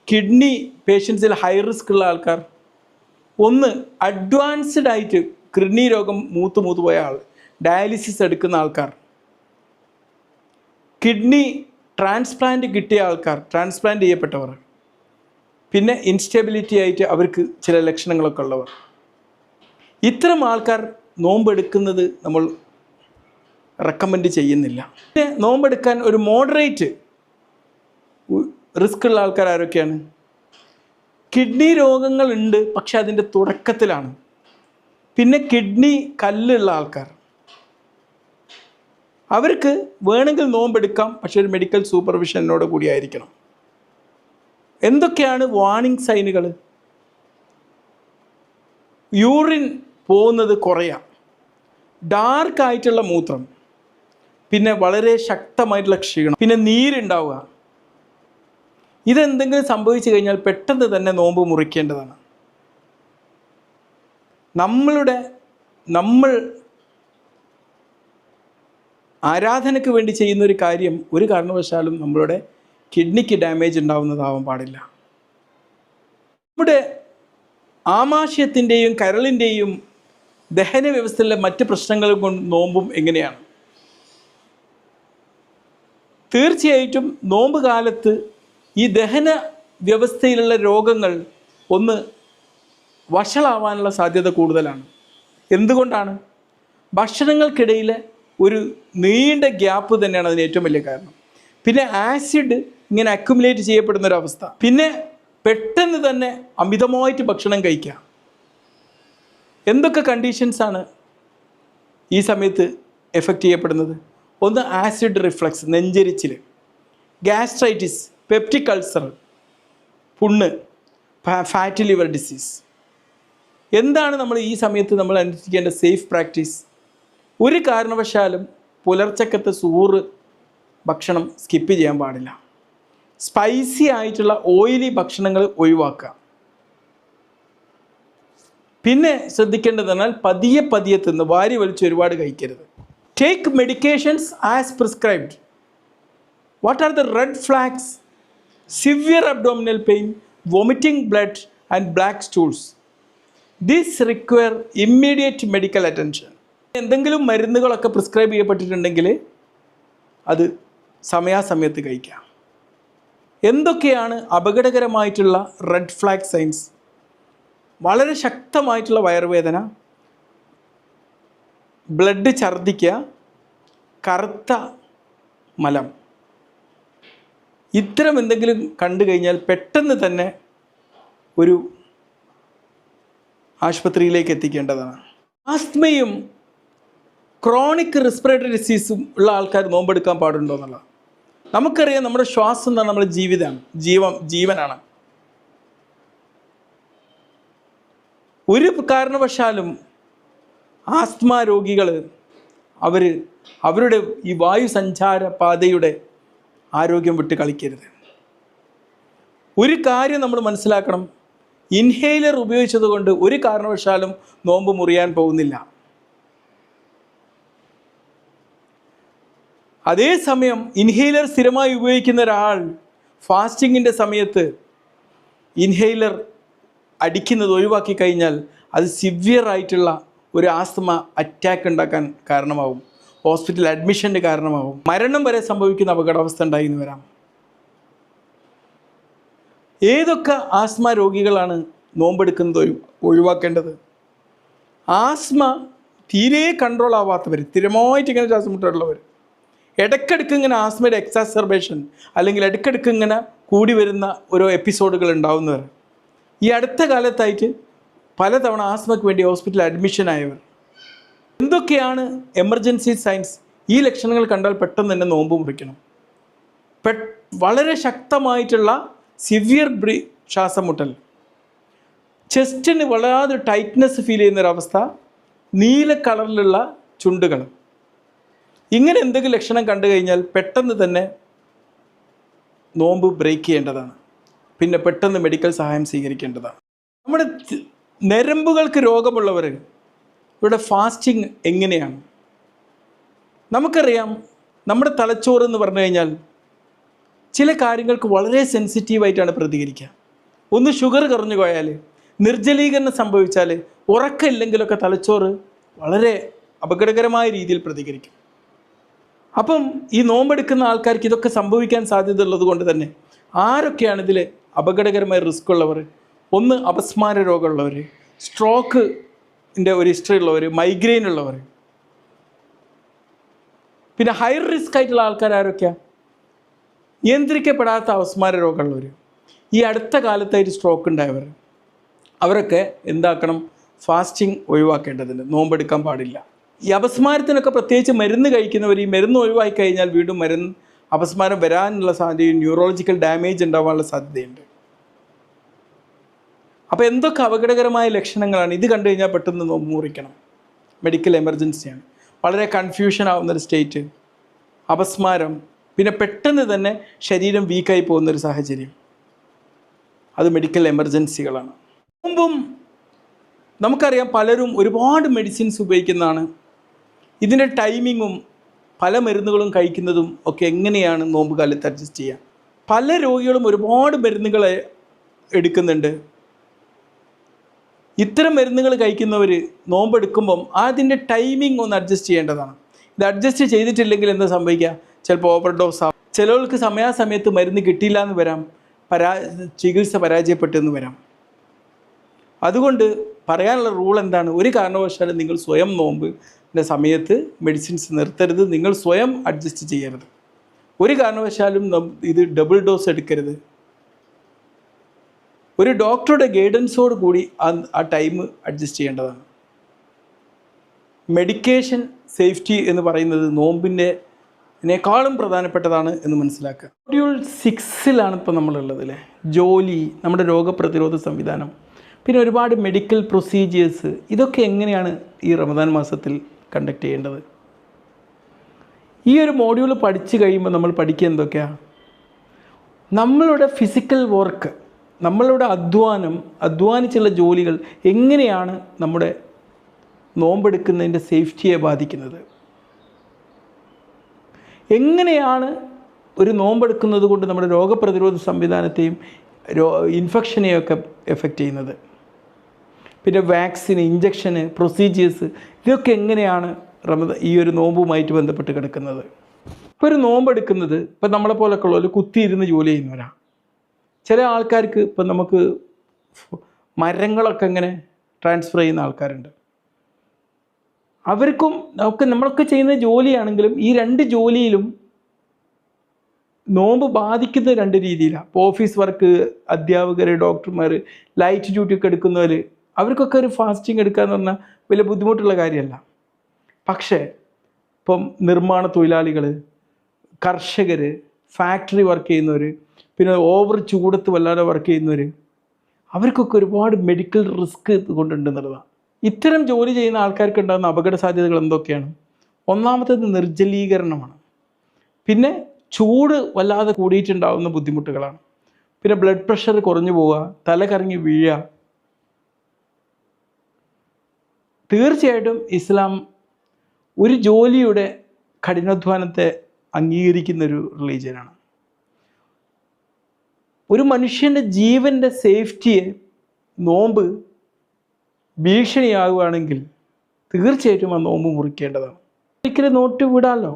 കിഡ്നി പേഷ്യൻസിൽ ഹൈ റിസ്ക് ഉള്ള ആൾക്കാർ? ഒന്ന്, അഡ്വാൻസ്ഡ് ആയിട്ട് കിഡ്നി രോഗം മൂത്ത് പോയ ആൾ, ഡയാലിസിസ് എടുക്കുന്ന ആൾക്കാർ, കിഡ്നി ട്രാൻസ്പ്ലാന്റ് കിട്ടിയ ആൾക്കാർ, ട്രാൻസ്പ്ലാന്റ് ചെയ്യപ്പെട്ടവർ, പിന്നെ ഇൻസ്റ്റെബിലിറ്റി ആയിട്ട് അവർക്ക് ചില ലക്ഷണങ്ങളൊക്കെ ഉള്ളവർ. ഇത്തരം ആൾക്കാർ നോമ്പെടുക്കുന്നത് നമ്മൾ റെക്കമെൻഡ് ചെയ്യുന്നില്ല. പിന്നെ നോമ്പെടുക്കാൻ ഒരു മോഡറേറ്റ് റിസ്ക് ഉള്ള ആൾക്കാർ ആരൊക്കെയാണ്? കിഡ്നി രോഗങ്ങളുണ്ട്, പക്ഷെ അതിൻ്റെ തുടക്കത്തിലാണ്. പിന്നെ കിഡ്നി കല്ലുള്ള ആൾക്കാർ, അവർക്ക് വേണമെങ്കിൽ നോമ്പെടുക്കാം, പക്ഷെ ഒരു മെഡിക്കൽ സൂപ്പർവിഷനോട് കൂടി ആയിരിക്കണം. എന്തൊക്കെയാണ് വാർണിംഗ് സൈനുകൾ? യൂറിൻ പോകുന്നത് കുറയാം, ഡാർക്കായിട്ടുള്ള മൂത്രം, പിന്നെ വളരെ ശക്തമായിട്ടുള്ള ക്ഷീണം, പിന്നെ നീരുണ്ടാവുക. ഇതെന്തെങ്കിലും സംഭവിച്ചു കഴിഞ്ഞാൽ പെട്ടെന്ന് തന്നെ നോമ്പ് മുറിക്കേണ്ടതാണ്. നമ്മൾ ആരാധനയ്ക്ക് വേണ്ടി ചെയ്യുന്നൊരു കാര്യം ഒരു കാരണവശാലും നമ്മളുടെ കിഡ്നിക്ക് ഡാമേജ് ഉണ്ടാവുന്നതാവാൻ പാടില്ല. നമ്മുടെ ആമാശയത്തിൻ്റെയും കരളിൻ്റെയും ദഹന വ്യവസ്ഥയിലെ മറ്റ് പ്രശ്നങ്ങൾ കൊണ്ട് നോമ്പും എങ്ങനെയാണ്? തീർച്ചയായിട്ടും നോമ്പ് കാലത്ത് ഈ ദഹന വ്യവസ്ഥയിലുള്ള രോഗങ്ങൾ ഒന്ന് വഷളാവാനുള്ള സാധ്യത കൂടുതലാണ്. എന്തുകൊണ്ടാണ്? ഭക്ഷണങ്ങൾക്കിടയിൽ ഒരു നീണ്ട ഗ്യാപ്പ് തന്നെയാണ് അതിന് ഏറ്റവും വലിയ കാരണം. പിന്നെ ആസിഡ് ഇങ്ങനെ അക്യുമുലേറ്റ് ചെയ്യപ്പെടുന്നൊരവസ്ഥ, പിന്നെ പെട്ടെന്ന് തന്നെ അമിതമായിട്ട് ഭക്ഷണം കഴിക്കുക. എന്തൊക്കെ കണ്ടീഷൻസാണ് ഈ സമയത്ത് എഫക്റ്റ് ചെയ്യപ്പെടുന്നത്? ഒന്ന്, ആസിഡ് റിഫ്ലക്സ്, നെഞ്ചരിച്ചിൽ, ഗ്യാസ്ട്രൈറ്റിസ്, പെപ്റ്റിക് അൾസർ, പുണ്ണ്, ഫാറ്റി ലിവർ ഡിസീസ്. എന്താണ് നമ്മൾ ഈ സമയത്ത് നമ്മൾ അനുസരിക്കേണ്ട സേഫ് പ്രാക്ടീസ്? ഒരു കാരണവശാലും പുലർച്ചക്കത്തെ സൂറ് ഭക്ഷണം സ്കിപ്പ് ചെയ്യാൻ പാടില്ല. സ്പൈസി ആയിട്ടുള്ള ഓയിലി ഭക്ഷണങ്ങൾ ഒഴിവാക്കുക. പിന്നെ ശ്രദ്ധിക്കേണ്ടതെന്നാൽ പതിയെ തിന്ന് വാരി വലിച്ച് ഒരുപാട് കഴിക്കരുത്. Take medications as prescribed. What are the red flags? Severe abdominal pain, vomiting blood and black stools. This require immediate medical attention. എന്തെങ്കിലും മരുന്നുകളൊക്കെ പ്രിസ്ക്രൈബ് ചെയ്യപ്പെട്ടിട്ടുണ്ടെങ്കിൽ അത് സമയാസമയത്ത് കഴിക്കാം. എന്തൊക്കെയാണ് അപകടകരമായിട്ടുള്ള റെഡ് ഫ്ലാഗ് സൈൻസ്? വളരെ ശക്തമായിട്ടുള്ള വയറുവേദന, ബ്ലഡ് ഛർദ്ദിക്കുക, കറുത്ത മലം. ഇത്തരം എന്തെങ്കിലും കണ്ടു കഴിഞ്ഞാൽ പെട്ടെന്ന് തന്നെ ഒരു ആശുപത്രിയിലേക്ക് എത്തിക്കേണ്ടതാണ്. ആസ്മയും ക്രോണിക് റെസ്പിറേറ്ററി ഡിസീസും ഉള്ള ആൾക്കാർ നോമ്പെടുക്കാൻ പാടുണ്ടോ എന്നുള്ളത്. നമുക്കറിയാം, നമ്മുടെ ശ്വാസം എന്താണ്? നമ്മുടെ ജീവനാണ്. ഒരു കാരണവശാലും ആസ്മ രോഗികൾ അവരുടെ ഈ വായുസഞ്ചാര പാതയുടെ ആരോഗ്യം വിട്ട് കളിക്കരുത്. ഒരു കാര്യം നമ്മൾ മനസ്സിലാക്കണം, ഇൻഹേലർ ഉപയോഗിച്ചതുകൊണ്ട് ഒരു കാരണവശാലും നോമ്പ് മുറിയാൻ പോകുന്നില്ല. അതേസമയം ഇൻഹേലർ സ്ഥിരമായി ഉപയോഗിക്കുന്ന ഒരാൾ ഫാസ്റ്റിങ്ങിൻ്റെ സമയത്ത് ഇൻഹേലർ അടിക്കുന്നത് ഒഴിവാക്കി കഴിഞ്ഞാൽ അത് സിവിയർ ആയിട്ടുള്ള ഒരു ആസ്മ അറ്റാക്ക് ഉണ്ടാക്കാൻ കാരണമാവും, ഹോസ്പിറ്റൽ അഡ്മിഷന് കാരണമാവും, മരണം വരെ സംഭവിക്കുന്ന അപകടാവസ്ഥ ഉണ്ടായിന്ന് വരാം. ഏതൊക്കെ ആസ്മ രോഗികളാണ് നോമ്പെടുക്കുന്നത് ഒഴിവാക്കേണ്ടത്? ആസ്മ തീരെ കൺട്രോൾ ആവാത്തവർ, സ്ഥിരമായിട്ട് ഇങ്ങനെ ശ്വാസം മുട്ടുള്ളവർ, ഇടയ്ക്കിടയ്ക്ക് ഇങ്ങനെ ആസ്മയുടെ എക്സാസർബേഷൻ അല്ലെങ്കിൽ ഇടയ്ക്കിടയ്ക്ക് ഇങ്ങനെ കൂടി വരുന്ന ഓരോ എപ്പിസോഡുകൾ ഉണ്ടാവുന്നവർ, ഈ അടുത്ത കാലത്തായിട്ട് പലതവണ ആസ്മയ്ക്ക് വേണ്ടി ഹോസ്പിറ്റൽ അഡ്മിഷൻ ആയവർ. എന്തൊക്കെയാണ് എമർജൻസി സൈൻസ്? ഈ ലക്ഷണങ്ങൾ കണ്ടാൽ പെട്ടെന്ന് തന്നെ നോമ്പ് മുറിക്കണം. വളരെ ശക്തമായിട്ടുള്ള സിവിയർ ശ്വാസം മുട്ടൽ, ചെസ്റ്റിന് വളരെ ടൈറ്റ്നെസ് ഫീൽ ചെയ്യുന്നൊരവസ്ഥ, നീല കളറിലുള്ള ചുണ്ടുകൾ, ഇങ്ങനെ എന്തെങ്കിലും ലക്ഷണം കണ്ടു കഴിഞ്ഞാൽ പെട്ടെന്ന് തന്നെ നോമ്പ് ബ്രേക്ക് ചെയ്യേണ്ടതാണ്. പിന്നെ പെട്ടെന്ന് മെഡിക്കൽ സഹായം സ്വീകരിക്കേണ്ടതാണ്. നമ്മുടെ ഞരമ്പുകൾക്ക് രോഗമുള്ളവർ ഇവിടെ ഫാസ്റ്റിംഗ് എങ്ങനെയാണ്? നമുക്കറിയാം, നമ്മുടെ തലച്ചോറ് എന്ന് പറഞ്ഞു കഴിഞ്ഞാൽ ചില കാര്യങ്ങൾക്ക് വളരെ സെൻസിറ്റീവായിട്ടാണ് പ്രതികരിക്കുക. ഒന്ന് ഷുഗർ കുറഞ്ഞു പോയാൽ, നിർജ്ജലീകരണം സംഭവിച്ചാൽ, ഉറക്കമില്ലെങ്കിലൊക്കെ തലച്ചോറ് വളരെ അപകടകരമായ രീതിയിൽ പ്രതികരിക്കും. അപ്പം ഈ നോമ്പെടുക്കുന്ന ആൾക്കാർക്ക് ഇതൊക്കെ സംഭവിക്കാൻ സാധ്യത ഉള്ളത് കൊണ്ട് തന്നെ ആരൊക്കെയാണ് ഇതിൽ അപകടകരമായ റിസ്ക് ഉള്ളവർ? ഒന്ന് അപസ്മാര രോഗമുള്ളവർ, സ്ട്രോക്കിൻ്റെ ഒരു ഹിസ്റ്ററി ഉള്ളവർ, മൈഗ്രെയിൻ ഉള്ളവർ. പിന്നെ ഹൈ റിസ്ക് ആയിട്ടുള്ള ആൾക്കാർ ആരൊക്കെയാണ്? നിയന്ത്രിക്കപ്പെടാത്ത അപസ്മാര രോഗമുള്ളവർ, ഈ അടുത്ത കാലത്തായിട്ട് സ്ട്രോക്ക് ഉണ്ടായവർ, അവരൊക്കെ എന്താക്കണം? ഫാസ്റ്റിംഗ് ഒഴിവാക്കേണ്ടതുണ്ട്, നോമ്പെടുക്കാൻ പാടില്ല. ഈ അപസ്മാരത്തിനൊക്കെ പ്രത്യേകിച്ച് മരുന്ന് കഴിക്കുന്നവർ ഈ മരുന്ന് ഒഴിവാക്കി കഴിഞ്ഞാൽ വീണ്ടും അപസ്മാരം വരാനുള്ള സാധ്യതയും ന്യൂറോളജിക്കൽ ഡാമേജ് ഉണ്ടാവാനുള്ള സാധ്യതയുണ്ട്. അപ്പോൾ എന്തൊക്കെ അപകടകരമായ ലക്ഷണങ്ങളാണ്? ഇത് കണ്ടു കഴിഞ്ഞാൽ പെട്ടെന്ന് നോമ്പ് മുറിക്കണം, മെഡിക്കൽ എമർജൻസിയാണ്. വളരെ കൺഫ്യൂഷൻ ആവുന്നൊരു സ്റ്റേറ്റ്, അപസ്മാരം, പിന്നെ പെട്ടെന്ന് തന്നെ ശരീരം വീക്കായി പോകുന്നൊരു സാഹചര്യം, അത് മെഡിക്കൽ എമർജൻസികളാണ്. നോമ്പും നമുക്കറിയാം, പലരും ഒരുപാട് മെഡിസിൻസ് ഉപയോഗിക്കുന്നതാണ്. ഇതിൻ്റെ ടൈമിങ്ങും പല മരുന്നുകളും കഴിക്കുന്നതും ഒക്കെ എങ്ങനെയാണ് നോമ്പ് കാലത്ത് അഡ്ജസ്റ്റ് ചെയ്യുക? പല രോഗികളും ഒരുപാട് മരുന്നുകൾ എടുക്കുന്നുണ്ട്. ഇത്തരം മരുന്നുകൾ കഴിക്കുന്നവർ നോമ്പെടുക്കുമ്പം അതിൻ്റെ ടൈമിംഗ് ഒന്ന് അഡ്ജസ്റ്റ് ചെയ്യേണ്ടതാണ്. ഇത് അഡ്ജസ്റ്റ് ചെയ്തിട്ടില്ലെങ്കിൽ എന്താ സംഭവിക്കുക? ചിലപ്പോൾ ഓവർ ഡോസ് ആവും, ചിലർക്ക് സമയാസമയത്ത് മരുന്ന് കിട്ടിയില്ല എന്ന് വരാം, ചികിത്സ പരാജയപ്പെട്ടെന്ന് വരാം. അതുകൊണ്ട് പറയാനുള്ള റൂൾ എന്താണ്? ഒരു കാരണവശാലും നിങ്ങൾ സ്വയം നോമ്പിൻ്റെ സമയത്ത് മെഡിസിൻസ് നിർത്തരുത്, നിങ്ങൾ സ്വയം അഡ്ജസ്റ്റ് ചെയ്യരുത്. ഒരു കാരണവശാലും ഇത് ഡബിൾ ഡോസ് എടുക്കരുത്. ഒരു ഡോക്ടറുടെ ഗൈഡൻസോട് കൂടി ആ ടൈം അഡ്ജസ്റ്റ് ചെയ്യേണ്ടതാണ്. മെഡിക്കേഷൻ സേഫ്റ്റി എന്ന് പറയുന്നത് നോമ്പിനേക്കാളും പ്രധാനപ്പെട്ടതാണ് എന്ന് മനസ്സിലാക്കുക. ഷെഡ്യൂൾ 6 ഇപ്പോൾ നമ്മളുള്ളത് അല്ലേ? ജോലി, നമ്മുടെ രോഗപ്രതിരോധ സംവിധാനം, പിന്നെ ഒരുപാട് മെഡിക്കൽ പ്രൊസീജിയേഴ്സ്, ഇതൊക്കെ എങ്ങനെയാണ് ഈ റമദാൻ മാസത്തിൽ കണ്ടക്ട് ചെയ്യേണ്ടത്? ഈ ഒരു മോഡ്യൂൾ പഠിച്ചു കഴിയുമ്പോൾ നമ്മൾ പഠിക്കുക എന്തൊക്കെയാണ്? നമ്മളുടെ ഫിസിക്കൽ വർക്ക്, നമ്മളുടെ അധ്വാനിച്ചുള്ള ജോലികൾ എങ്ങനെയാണ് നമ്മുടെ നോമ്പെടുക്കുന്നതിൻ്റെ സേഫ്റ്റിയെ ബാധിക്കുന്നത്? എങ്ങനെയാണ് ഒരു നോമ്പെടുക്കുന്നത് കൊണ്ട് നമ്മുടെ രോഗപ്രതിരോധ സംവിധാനത്തെയും ഇൻഫെക്ഷനെയൊക്കെ എഫക്റ്റ് ചെയ്യുന്നത്? പിന്നെ വാക്സിന്, ഇഞ്ചക്ഷന്, പ്രൊസീജിയേഴ്സ്, ഇതൊക്കെ എങ്ങനെയാണ് ഈ ഒരു നോമ്പുമായിട്ട് ബന്ധപ്പെട്ട് കിടക്കുന്നത്? ഇപ്പോൾ ഒരു നോമ്പെടുക്കുന്നത്, ഇപ്പോൾ നമ്മളെപ്പോലൊക്കെ ഉള്ളവർ കുത്തിയിരുന്ന് ജോലി ചെയ്യുന്നവരാണ്. ചില ആൾക്കാർക്ക് ഇപ്പം നമുക്ക് മരങ്ങളൊക്കെ ഇങ്ങനെ ട്രാൻസ്ഫർ ചെയ്യുന്ന ആൾക്കാരുണ്ട്. അവർക്കും നമ്മളൊക്കെ ചെയ്യുന്ന ജോലിയാണെങ്കിലും ഈ 2 ജോലിയിലും നോമ്പ് ബാധിക്കുന്ന 2 രീതിയിലാണ്. ഇപ്പോൾ ഓഫീസ് വർക്ക്, അധ്യാപകർ, ഡോക്ടർമാർ, ലൈറ്റ് ഡ്യൂട്ടി ഒക്കെ എടുക്കുന്നവർ, അവർക്കൊക്കെ ഒരു ഫാസ്റ്റിംഗ് എടുക്കുക എന്ന് പറഞ്ഞാൽ വലിയ ബുദ്ധിമുട്ടുള്ള കാര്യമല്ല. പക്ഷേ ഇപ്പം നിർമ്മാണ തൊഴിലാളികൾ, കർഷകർ, ഫാക്ടറി വർക്ക് ചെയ്യുന്നവർ, പിന്നെ ഓവർ ചൂടത്ത് വല്ലാതെ വർക്ക് ചെയ്യുന്നവർ, അവർക്കൊക്കെ ഒരുപാട് മെഡിക്കൽ റിസ്ക് കൊണ്ടുണ്ടെന്നുള്ളതാണ്. ഇത്തരം ജോലി ചെയ്യുന്ന ആൾക്കാർക്ക് ഉണ്ടാകുന്ന അപകട സാധ്യതകൾ എന്തൊക്കെയാണ്? ഒന്നാമത്തേത് നിർജ്ജലീകരണമാണ്. പിന്നെ ചൂട് വല്ലാതെ കൂടിയിട്ടുണ്ടാകുന്ന ബുദ്ധിമുട്ടുകളാണ്. പിന്നെ ബ്ലഡ് പ്രഷർ കുറഞ്ഞു പോവുക, തല കറങ്ങി വീഴുക. തീർച്ചയായിട്ടും ഇസ്ലാം ഒരു ജോലിയുടെ കഠിനാധ്വാനത്തെ അംഗീകരിക്കുന്നൊരു റിലീജിയനാണ്. ഒരു മനുഷ്യൻ്റെ ജീവൻ്റെ സേഫ്റ്റിയെ നോമ്പ് ഭീഷണിയാകുകയാണെങ്കിൽ തീർച്ചയായിട്ടും ആ നോമ്പ് മുറിക്കേണ്ടതാണ്. ഒരിക്കലും നോട്ട് വിടാമല്ലോ.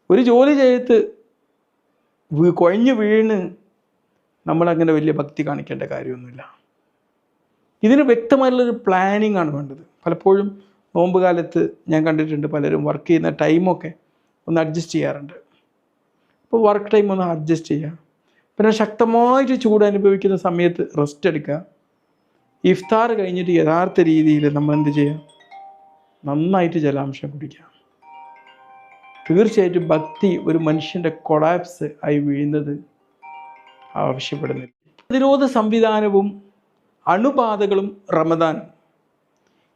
ഒരു ജോലി ചെയ്ത് കുഴഞ്ഞു വീണ് നമ്മളങ്ങനെ വലിയ ഭക്തി കാണിക്കേണ്ട കാര്യമൊന്നുമില്ല. ഇതിന് വ്യക്തമായിട്ടുള്ളൊരു പ്ലാനിങ് ആണ് വേണ്ടത്. പലപ്പോഴും നോമ്പ് കാലത്ത് ഞാൻ കണ്ടിട്ടുണ്ട് പലരും വർക്ക് ചെയ്യുന്ന ടൈമൊക്കെ ഒന്ന് അഡ്ജസ്റ്റ് ചെയ്യാറുണ്ട്. അപ്പോൾ വർക്ക് ടൈം ഒന്ന് അഡ്ജസ്റ്റ് ചെയ്യുക. പിന്നെ ശക്തമായിട്ട് ചൂട് അനുഭവിക്കുന്ന സമയത്ത് റെസ്റ്റ് എടുക്കുക. ഇഫ്താർ കഴിഞ്ഞിട്ട് യഥാർത്ഥ രീതിയിൽ നമ്മൾ എന്ത് ചെയ്യുക? നന്നായിട്ട് ജലാംശം കുടിക്കുക. തീർച്ചയായിട്ടും ഭക്തി ഒരു മനുഷ്യൻ്റെ കൊളാപ്സ് ആയി വീഴുന്നത് ആവശ്യപ്പെടുന്നില്ല. പ്രതിരോധ സംവിധാനവും അണുബാധകളും റമദാൻ.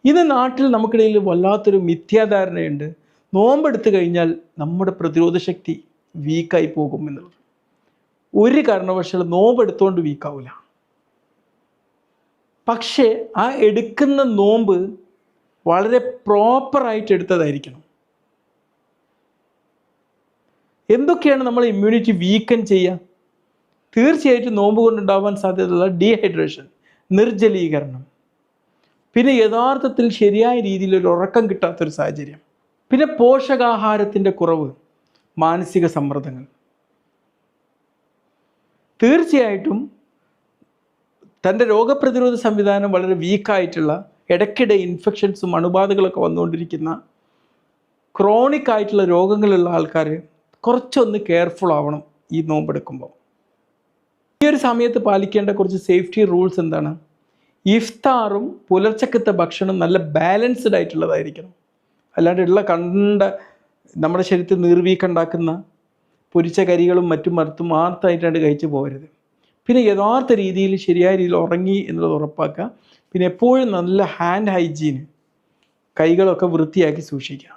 ഇന്ന് നാട്ടിൽ നമുക്കിടയിൽ വല്ലാത്തൊരു മിഥ്യാധാരണയുണ്ട്. നോമ്പെടുത്തു കഴിഞ്ഞാൽ നമ്മുടെ പ്രതിരോധ ശക്തി വീക്കായി പോകും എന്നുള്ളത്. ഒരു കാരണവശാലും നോമ്പെടുത്തുകൊണ്ട് വീക്കാവില്ല. പക്ഷേ ആ എടുക്കുന്ന നോമ്പ് വളരെ പ്രോപ്പറായിട്ട് എടുത്തതായിരിക്കണം. എന്തൊക്കെയാണ് നമ്മൾ ഇമ്മ്യൂണിറ്റി വീക്കൻ ചെയ്യുക? തീർച്ചയായിട്ടും നോമ്പ് കൊണ്ടുണ്ടാവാൻ സാധ്യതയുള്ള ഡീഹൈഡ്രേഷൻ, നിർജ്ജലീകരണം, പിന്നെ യഥാർത്ഥത്തിൽ ശരിയായ രീതിയിൽ ഒരു ഉറക്കം കിട്ടാത്തൊരു സാഹചര്യം, പിന്നെ പോഷകാഹാരത്തിൻ്റെ കുറവ്, മാനസിക സമ്മർദ്ദങ്ങൾ. തീർച്ചയായിട്ടും തൻ്റെ രോഗപ്രതിരോധ സംവിധാനം വളരെ വീക്കായിട്ടുള്ള, ഇടയ്ക്കിടെ ഇൻഫെക്ഷൻസും അണുബാധകളൊക്കെ വന്നുകൊണ്ടിരിക്കുന്ന ക്രോണിക് ആയിട്ടുള്ള രോഗങ്ങളുള്ള ആൾക്കാർ കുറച്ചൊന്ന് കെയർഫുൾ ആവണം ഈ നോമ്പെടുക്കുമ്പോൾ. ഈ ഒരു സമയത്ത് പാലിക്കേണ്ട കുറച്ച് സേഫ്റ്റി റൂൾസ് എന്താണ്? ഇഫ്താറും പുലർച്ചക്കത്തെ ഭക്ഷണം നല്ല ബാലൻസ്ഡ് ആയിട്ടുള്ളതായിരിക്കണം. അല്ലാണ്ട് നമ്മുടെ ശരീരത്തിൽ നീർവീക്കുണ്ടാക്കുന്ന പൊരിച്ച കരികളും മറ്റും മറുത്തും മാത്രമായിട്ടാണ് കഴിച്ചു പോകരുത്. പിന്നെ യഥാർത്ഥ രീതിയിൽ ശരിയായ രീതിയിൽ ഉറങ്ങി എന്നുള്ളത് ഉറപ്പാക്കുക. പിന്നെ എപ്പോഴും നല്ല ഹാൻഡ് ഹൈജീൻ, കൈകളൊക്കെ വൃത്തിയാക്കി സൂക്ഷിക്കുക.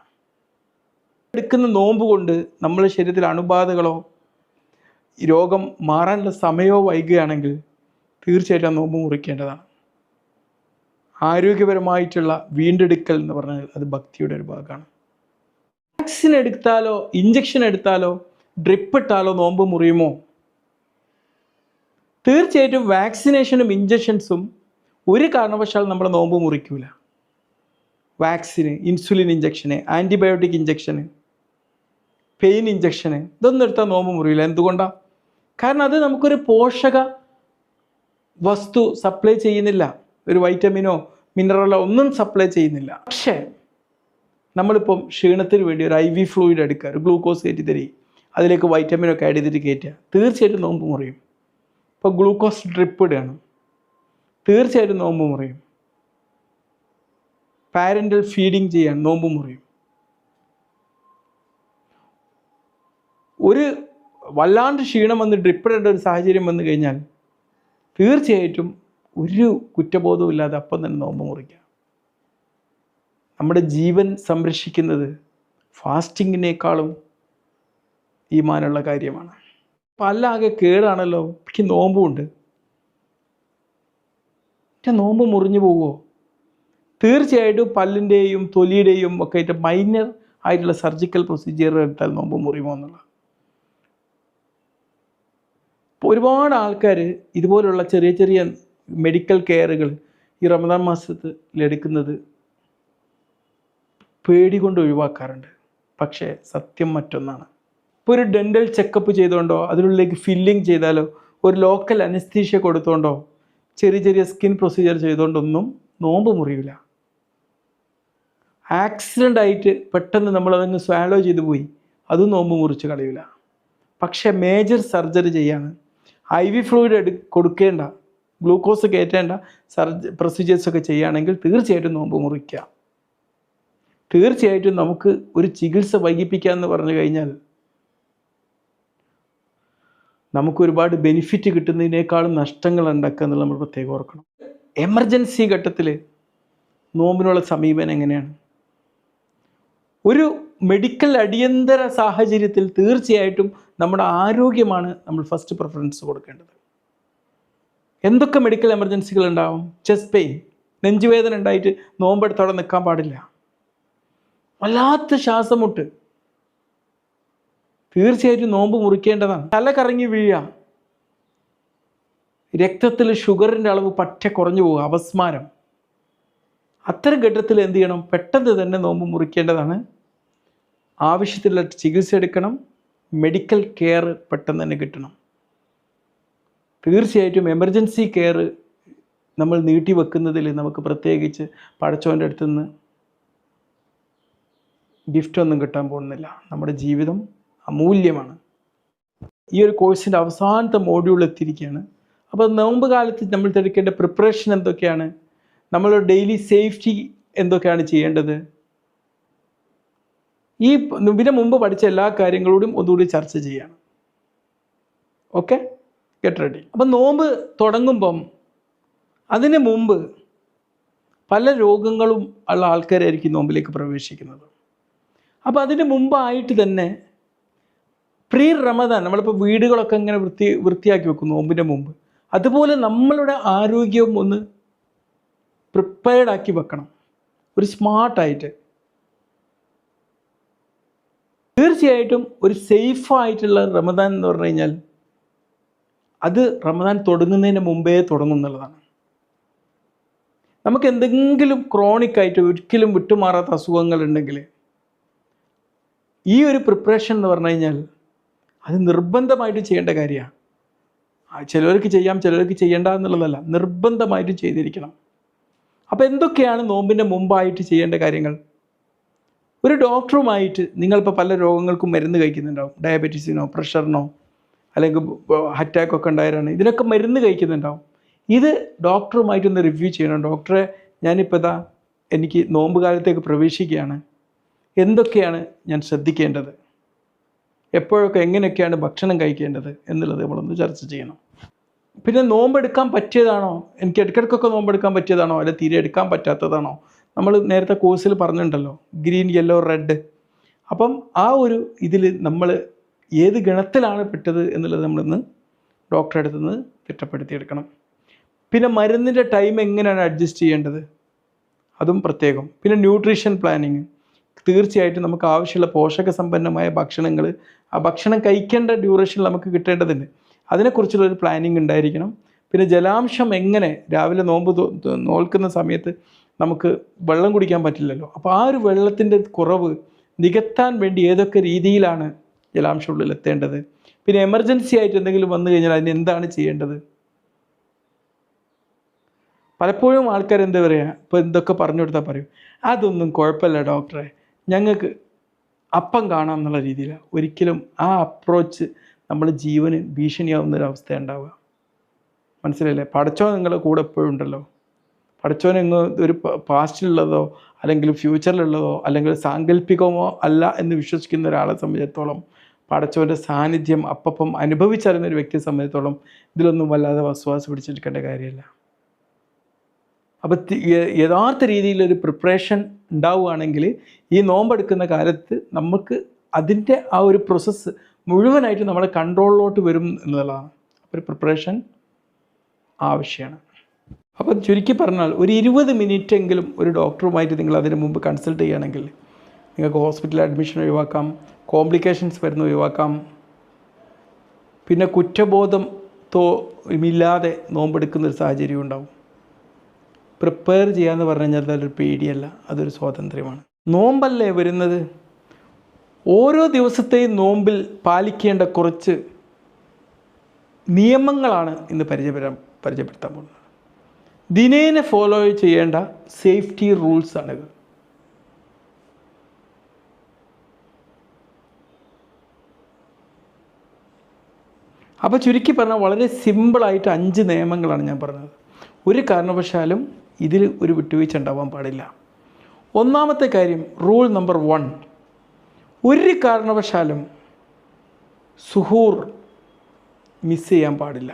എടുക്കുന്ന നോമ്പ് കൊണ്ട് നമ്മുടെ ശരീരത്തിൽ അണുബാധകളോ രോഗം മാറാനുള്ള സമയമോ വൈകുകയാണെങ്കിൽ തീർച്ചയായിട്ടും ആ നോമ്പ് മുറിക്കേണ്ടതാണ്. ആരോഗ്യപരമായിട്ടുള്ള വീണ്ടെടുക്കൽ എന്ന് പറഞ്ഞാൽ അത് ഭക്തിയുടെ ഒരു ഭാഗമാണ്. വാക്സിൻ എടുത്താലോ ഇഞ്ചക്ഷൻ എടുത്താലോ ഡ്രിപ്പ് ഇട്ടാലോ നോമ്പ് മുറിയുമോ? തീർച്ചയായിട്ടും വാക്സിനേഷനും ഇഞ്ചക്ഷൻസും ഒരു കാരണവശാലും നമ്മളെ നോമ്പ് മുറിക്കൂല. വാക്സിന്, ഇൻസുലിൻ ഇഞ്ചക്ഷന്, ആൻറ്റിബയോട്ടിക് ഇഞ്ചക്ഷന്, പെയിൻ ഇഞ്ചക്ഷന്, ഇതൊന്നും എടുത്താൽ നോമ്പ് മുറിയില്ല. എന്തുകൊണ്ടാണ്? കാരണം അത് നമുക്കൊരു പോഷക വസ്തു സപ്ലൈ ചെയ്യുന്നില്ല. ഒരു വൈറ്റമിനോ മിനറലോ ഒന്നും സപ്ലൈ ചെയ്യുന്നില്ല. പക്ഷേ നമ്മളിപ്പം ക്ഷീണത്തിന് വേണ്ടി ഒരു IV ഫ്ലൂയിഡ് എടുക്കുക, ഒരു ഗ്ലൂക്കോസ് കയറ്റി തരി, അതിലേക്ക് വൈറ്റമിനൊക്കെ ആഡ് ചെയ്തിട്ട് കയറ്റുക, തീർച്ചയായിട്ടും നോമ്പ് മുറിയും. ഇപ്പോൾ ഗ്ലൂക്കോസ് ഡ്രിപ്പ് ഇടുകയാണ്, തീർച്ചയായിട്ടും നോമ്പ് മുറിയും. പാരൻ്റൽ ഫീഡിങ് ചെയ്യാൻ നോമ്പ് മുറിയും. ഒരു വല്ലാണ്ട് ക്ഷീണം വന്ന് ഡ്രിപ്പ് ഇടേണ്ട ഒരു സാഹചര്യം വന്നു കഴിഞ്ഞാൽ തീർച്ചയായിട്ടും ഒരു കുറ്റബോധവും ഇല്ലാതെ അപ്പം തന്നെ നോമ്പ് മുറിക്കുക. നമ്മുടെ ജീവൻ സംരക്ഷിക്കുന്നത് ഫാസ്റ്റിങ്ങിനേക്കാളും ഈമാനുള്ള കാര്യമാണ്. പല്ലാകെ കേടാണല്ലോ, എനിക്ക് നോമ്പുണ്ട്, നോമ്പ് മുറിഞ്ഞു പോവുമോ? തീർച്ചയായിട്ടും പല്ലിൻ്റെയും തൊലിയുടെയും ഒക്കെ ആയിട്ട് മൈനർ ആയിട്ടുള്ള സർജിക്കൽ പ്രൊസീജിയർ എടുത്താൽ നോമ്പ് മുറിയുമോ എന്നുള്ള. ഇപ്പോൾ ഒരുപാട് ആൾക്കാർ ഇതുപോലുള്ള ചെറിയ ചെറിയ മെഡിക്കൽ കെയറുകൾ ഈ റമദാൻ മാസത്തിൽ എടുക്കുന്നത് പേടി കൊണ്ട് ഒഴിവാക്കാറുണ്ട്. പക്ഷേ സത്യം മറ്റൊന്നാണ്. ഇപ്പോൾ ഒരു ഡെൻ്റൽ ചെക്കപ്പ് ചെയ്തുകൊണ്ടോ അതിനുള്ളിലേക്ക് ഫില്ലിങ് ചെയ്താലോ ഒരു ലോക്കൽ അനസ്തീഷ്യ കൊടുത്തുകൊണ്ടോ ചെറിയ ചെറിയ സ്കിൻ പ്രൊസീജിയർ ചെയ്തുകൊണ്ടൊന്നും നോമ്പ് മുറിയില്ല. ആക്സിഡൻ്റ് ആയിട്ട് പെട്ടെന്ന് നമ്മളതങ്ങ് സ്വാലോ ചെയ്ത് പോയി, അതും നോമ്പ് മുറിച്ച് കളയില്ല. പക്ഷേ മേജർ സർജറി ചെയ്യാണ്, IV ഫ്ലൂയിഡ് കൊടുക്കേണ്ട, ഗ്ലൂക്കോസ് കയറ്റേണ്ട പ്രൊസീജിയേഴ്സൊക്കെ ചെയ്യുകയാണെങ്കിൽ തീർച്ചയായിട്ടും നോമ്പ് മുറിക്കുക. തീർച്ചയായിട്ടും നമുക്ക് ഒരു ചികിത്സ വൈകിപ്പിക്കുക എന്ന് പറഞ്ഞു കഴിഞ്ഞാൽ നമുക്ക് ഒരുപാട് ബെനിഫിറ്റ് കിട്ടുന്നതിനേക്കാളും നഷ്ടങ്ങൾ ഉണ്ടാക്കുക എന്നുള്ളത് നമ്മൾ പ്രത്യേകം ഓർക്കണം. എമർജൻസി ഘട്ടത്തിൽ നോമ്പിനുള്ള സമീപനം എങ്ങനെയാണ്? ഒരു മെഡിക്കൽ അടിയന്തര സാഹചര്യത്തിൽ തീർച്ചയായിട്ടും നമ്മുടെ ആരോഗ്യമാണ് നമ്മൾ ഫസ്റ്റ് പ്രിഫറൻസ് കൊടുക്കേണ്ടത്. എന്തൊക്കെ മെഡിക്കൽ എമർജൻസികൾ ഉണ്ടാവും? ചെസ്റ്റ് പെയിൻ, നെഞ്ചുവേദന ഉണ്ടായിട്ട് നോമ്പെടുത്തോടെ നിൽക്കാൻ പാടില്ല. വല്ലാത്ത ശ്വാസമുട്ട്, തീർച്ചയായിട്ടും നോമ്പ് മുറിക്കേണ്ടതാണ്. തല കറങ്ങി വീഴുക, രക്തത്തിൽ ഷുഗറിൻ്റെ അളവ് പറ്റെ കുറഞ്ഞു പോവുക, അപസ്മാരം, അത്തരം ഘട്ടത്തിൽ എന്ത് ചെയ്യണം? പെട്ടെന്ന് തന്നെ നോമ്പ് മുറിക്കേണ്ടതാണ്. ആവശ്യത്തിലുള്ള ചികിത്സ എടുക്കണം, മെഡിക്കൽ കെയർ പെട്ടെന്ന് തന്നെ കിട്ടണം. തീർച്ചയായിട്ടും എമർജൻസി കെയർ നമ്മൾ നീട്ടിവെക്കുന്നതിൽ നമുക്ക് പ്രത്യേകിച്ച് പടച്ചവൻ്റെ അടുത്ത് നിന്ന് ഗിഫ്റ്റൊന്നും കിട്ടാൻ പോകുന്നില്ല. നമ്മുടെ ജീവിതം അമൂല്യമാണ്. ഈ ഒരു കോഴ്സിൻ്റെ അവസാനത്തെ മോഡ്യൂൾ എത്തിയിരിക്കുകയാണ്. അപ്പോൾ നോമ്പ് കാലത്ത് നമ്മൾ എടുക്കേണ്ട പ്രിപ്പറേഷൻ എന്തൊക്കെയാണ്, നമ്മൾ ഡെയിലി സേഫ്റ്റി എന്തൊക്കെയാണ് ചെയ്യേണ്ടത്, ഈ ഇതിന് മുമ്പ് പഠിച്ച എല്ലാ കാര്യങ്ങളോടും ഒന്നുകൂടി ചർച്ച ചെയ്യാണ്. Okay, get ready. അപ്പം നോമ്പ് തുടങ്ങുമ്പം അതിന് മുമ്പ് പല രോഗങ്ങളും ഉള്ള ആൾക്കാരായിരിക്കും നോമ്പിലേക്ക് പ്രവേശിക്കുന്നത്. അപ്പോൾ അതിന് മുമ്പായിട്ട് തന്നെ പ്രീ റമദാൻ നമ്മളിപ്പോൾ വീടുകളൊക്കെ ഇങ്ങനെ വൃത്തിയാക്കി വെക്കും നോമ്പിൻ്റെ മുമ്പ്. അതുപോലെ നമ്മളുടെ ആരോഗ്യം ഒന്ന് പ്രിപ്പയർഡ് ആക്കി വെക്കണം, ഒരു സ്മാർട്ടായിട്ട്. തീർച്ചയായിട്ടും ഒരു സേഫായിട്ടുള്ള റമദാൻ എന്ന് പറഞ്ഞു കഴിഞ്ഞാൽ അത് റമദാൻ തുടങ്ങുന്നതിന് മുമ്പേ തുടങ്ങും എന്നുള്ളതാണ്. നമുക്ക് എന്തെങ്കിലും ക്രോണിക്കായിട്ട് ഒരിക്കലും വിട്ടുമാറാത്ത അസുഖങ്ങളുണ്ടെങ്കിൽ ഈ ഒരു പ്രിപ്പറേഷൻ എന്ന് പറഞ്ഞു കഴിഞ്ഞാൽ അത് നിർബന്ധമായിട്ട് ചെയ്യേണ്ട കാര്യമാണ്. ചിലവർക്ക് ചെയ്യാം, ചിലവർക്ക് ചെയ്യേണ്ട എന്നുള്ളതല്ല, നിർബന്ധമായിട്ട് ചെയ്തിരിക്കണം. അപ്പോൾ എന്തൊക്കെയാണ് നോമ്പിൻ്റെ മുമ്പായിട്ട് ചെയ്യേണ്ട കാര്യങ്ങൾ? ഒരു ഡോക്ടറുമായിട്ട് നിങ്ങളിപ്പോൾ പല രോഗങ്ങൾക്കും മരുന്ന് കഴിക്കുന്നുണ്ടാവും. ഡയബറ്റീസിനോ പ്രഷറിനോ അല്ലെങ്കിൽ അറ്റാക്കൊക്കെ ഉണ്ടായവരാണ്, ഇതിനൊക്കെ മരുന്ന് കഴിക്കുന്നുണ്ടാവും. ഇത് ഡോക്ടറുമായിട്ടൊന്ന് റിവ്യൂ ചെയ്യണം. ഡോക്ടറെ, ഞാനിപ്പോൾ എനിക്ക് നോമ്പ് കാലത്തേക്ക് പ്രവേശിക്കുകയാണ്, എന്തൊക്കെയാണ് ഞാൻ ശ്രദ്ധിക്കേണ്ടത്, എപ്പോഴൊക്കെ എങ്ങനെയൊക്കെയാണ് ഭക്ഷണം കഴിക്കേണ്ടത് എന്നുള്ളത് നമ്മളൊന്ന് ചർച്ച ചെയ്യണം. പിന്നെ നോമ്പെടുക്കാൻ പറ്റിയതാണോ, എനിക്ക് ഇടയ്ക്കിടയ്ക്കൊക്കെ നോമ്പെടുക്കാൻ പറ്റിയതാണോ, അല്ല തീരെ എടുക്കാൻ പറ്റാത്തതാണോ? നമ്മൾ നേരത്തെ കോഴ്സിൽ പറഞ്ഞിട്ടുണ്ടല്ലോ, ഗ്രീൻ, യെല്ലോ, റെഡ്. അപ്പം ആ ഒരു ഇതിൽ നമ്മൾ ഏത് ഗണത്തിലാണ് പെട്ടത് എന്നുള്ളത് നമ്മളിന്ന് ഡോക്ടറെ അടുത്ത് നിന്ന് തിട്ടപ്പെടുത്തിയെടുക്കണം. പിന്നെ മരുന്നിൻ്റെ ടൈം എങ്ങനെയാണ് അഡ്ജസ്റ്റ് ചെയ്യേണ്ടത്, അതും പ്രത്യേകം. പിന്നെ ന്യൂട്രീഷൻ പ്ലാനിങ്, തീർച്ചയായിട്ടും നമുക്ക് ആവശ്യമുള്ള പോഷകസമ്പന്നമായ ഭക്ഷണങ്ങൾ ആ ഭക്ഷണം കഴിക്കേണ്ട ഡ്യൂറേഷനിൽ നമുക്ക് കിട്ടേണ്ടതുണ്ട്. അതിനെക്കുറിച്ചുള്ളൊരു പ്ലാനിങ് ഉണ്ടായിരിക്കണം. പിന്നെ ജലാംശം എങ്ങനെ, രാവിലെ നോമ്പ് നോൽക്കുന്ന സമയത്ത് നമുക്ക് വെള്ളം കുടിക്കാൻ പറ്റില്ലല്ലോ, അപ്പോൾ ആ ഒരു വെള്ളത്തിൻ്റെ കുറവ് നികത്താൻ വേണ്ടി ഏതൊക്കെ രീതിയിലാണ് ജലാംശം ഉള്ളിൽ എത്തേണ്ടത്. പിന്നെ എമർജൻസി ആയിട്ട് എന്തെങ്കിലും വന്നു കഴിഞ്ഞാൽ അതിന് എന്താണ് ചെയ്യേണ്ടത്. പലപ്പോഴും ആൾക്കാർ എന്താ പറയുക, ഇപ്പോൾ എന്തൊക്കെ പറഞ്ഞു കൊടുത്താൽ പറയും, അതൊന്നും കുഴപ്പമില്ല ഡോക്ടറെ, ഞങ്ങൾക്ക് അപ്പം കാണാം എന്നുള്ള രീതിയിലാണ്. ഒരിക്കലും ആ അപ്രോച്ച് നമ്മൾ ജീവന് ഭീഷണിയാവുന്നൊരവസ്ഥ ഉണ്ടാവുക. മനസ്സിലല്ലേ? പടച്ചോൻ നിങ്ങളുടെ കൂടെ എപ്പോഴും ഉണ്ടല്ലോ. പടച്ചോൻ ഒരു പാസ്റ്റിലുള്ളതോ അല്ലെങ്കിൽ ഫ്യൂച്ചറിലുള്ളതോ അല്ലെങ്കിൽ സാങ്കല്പികമോ അല്ല എന്ന് വിശ്വസിക്കുന്ന ഒരാളെ സംബന്ധിച്ചിടത്തോളം പടച്ചോൻ്റെ സാന്നിധ്യം അപ്പം അനുഭവിച്ചറിയുന്ന ഒരു വ്യക്തിയെ സംബന്ധിച്ചിടത്തോളം ഇതിലൊന്നും വല്ലാതെ വസ്വാസ് പിടിച്ചെടുക്കേണ്ട കാര്യമില്ല. അപ്പോൾ യഥാർത്ഥ രീതിയിലൊരു പ്രിപ്പറേഷൻ ഉണ്ടാവുകയാണെങ്കിൽ ഈ നോമ്പെടുക്കുന്ന കാലത്ത് നമുക്ക് അതിൻ്റെ ആ ഒരു പ്രോസസ്സ് മുഴുവനായിട്ട് നമ്മളെ കൺട്രോളിലോട്ട് വരും എന്നുള്ളതാണ്. അപ്പോൾ ഒരു പ്രിപ്പറേഷൻ ആവശ്യമാണ്. അപ്പോൾ ചുരുക്കി പറഞ്ഞാൽ ഒരു 20 മിനിറ്റെങ്കിലും ഒരു ഡോക്ടറുമായിട്ട് നിങ്ങൾ അതിന് മുമ്പ് കൺസൾട്ട് ചെയ്യുകയാണെങ്കിൽ നിങ്ങൾക്ക് ഹോസ്പിറ്റൽ അഡ്മിഷൻ ഒഴിവാക്കാം, കോംപ്ലിക്കേഷൻസ് വരുന്ന ഒഴിവാക്കാം. പിന്നെ കുറ്റബോധമില്ലാതെ നോമ്പെടുക്കുന്നൊരു സാഹചര്യം ഉണ്ടാവും. പ്രിപ്പയർ ചെയ്യാമെന്ന് പറഞ്ഞു കഴിഞ്ഞാൽ അതൊരു പേടിയല്ല, അതൊരു സ്വാതന്ത്ര്യമാണ്. നോമ്പല്ലേ വരുന്നത്, ഓരോ ദിവസത്തെയും നോമ്പിൽ പാലിക്കേണ്ട കുറച്ച് നിയമങ്ങളാണ് ഇന്ന് പരിചയപ്പെടുത്താൻ പോകുന്നത്. ദിനേന ഫോളോ ചെയ്യേണ്ട സേഫ്റ്റി റൂൾസാണിത്. അപ്പോൾ ചുരുക്കി പറഞ്ഞാൽ വളരെ സിമ്പിളായിട്ട് 5 നിയമങ്ങളാണ് ഞാൻ പറഞ്ഞത്. ഒരു കാരണവശാലും ഇതിൽ ഒരു വിട്ടുവീഴ്ച ഉണ്ടാവാൻ പാടില്ല. ഒന്നാമത്തെ കാര്യം, റൂൾ നമ്പർ 1, ഒരു കാരണവശാലും സുഹൂർ മിസ് ചെയ്യാൻ പാടില്ല.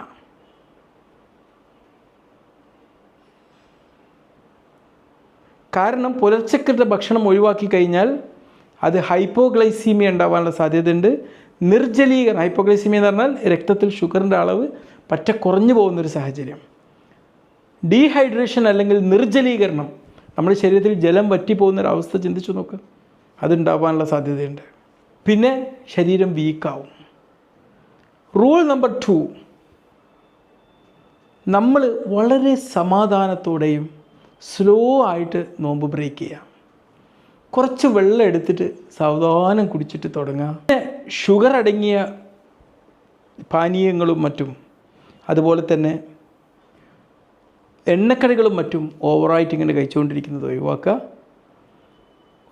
കാരണം പുലർച്ചക്കത്തെ ഭക്ഷണം ഒഴിവാക്കി കഴിഞ്ഞാൽ അത് ഹൈപ്പോഗ്ലൈസീമിയ ഉണ്ടാവാനുള്ള സാധ്യതയുണ്ട്. നിർജ്ജലീകരണം, ഹൈപ്പോഗ്ലൈസീമിയ എന്ന് പറഞ്ഞാൽ രക്തത്തിൽ ഷുഗറിൻ്റെ അളവ് പറ്റ കുറഞ്ഞു പോകുന്നൊരു സാഹചര്യം. ഡീഹൈഡ്രേഷൻ അല്ലെങ്കിൽ നിർജ്ജലീകരണം, നമ്മുടെ ശരീരത്തിൽ ജലം വറ്റിപ്പോകുന്നൊരവസ്ഥ ചിന്തിച്ചു നോക്ക്, അതുണ്ടാവാനുള്ള സാധ്യതയുണ്ട്. പിന്നെ ശരീരം വീക്കാവും. റൂൾ നമ്പർ 2, നമ്മൾ വളരെ സമാധാനത്തോടെയും സ്ലോ ആയിട്ട് നോമ്പ് ബ്രേക്ക് ചെയ്യാം. കുറച്ച് വെള്ളം എടുത്തിട്ട് സാവധാനം കുടിച്ചിട്ട് തുടങ്ങുക. ഷുഗർ അടങ്ങിയ പാനീയങ്ങളും മറ്റും അതുപോലെ തന്നെ എണ്ണക്കടികളും മറ്റും ഓവറായിട്ട് ഇങ്ങനെ കഴിച്ചുകൊണ്ടിരിക്കുന്നത് ഒഴിവാക്കുക.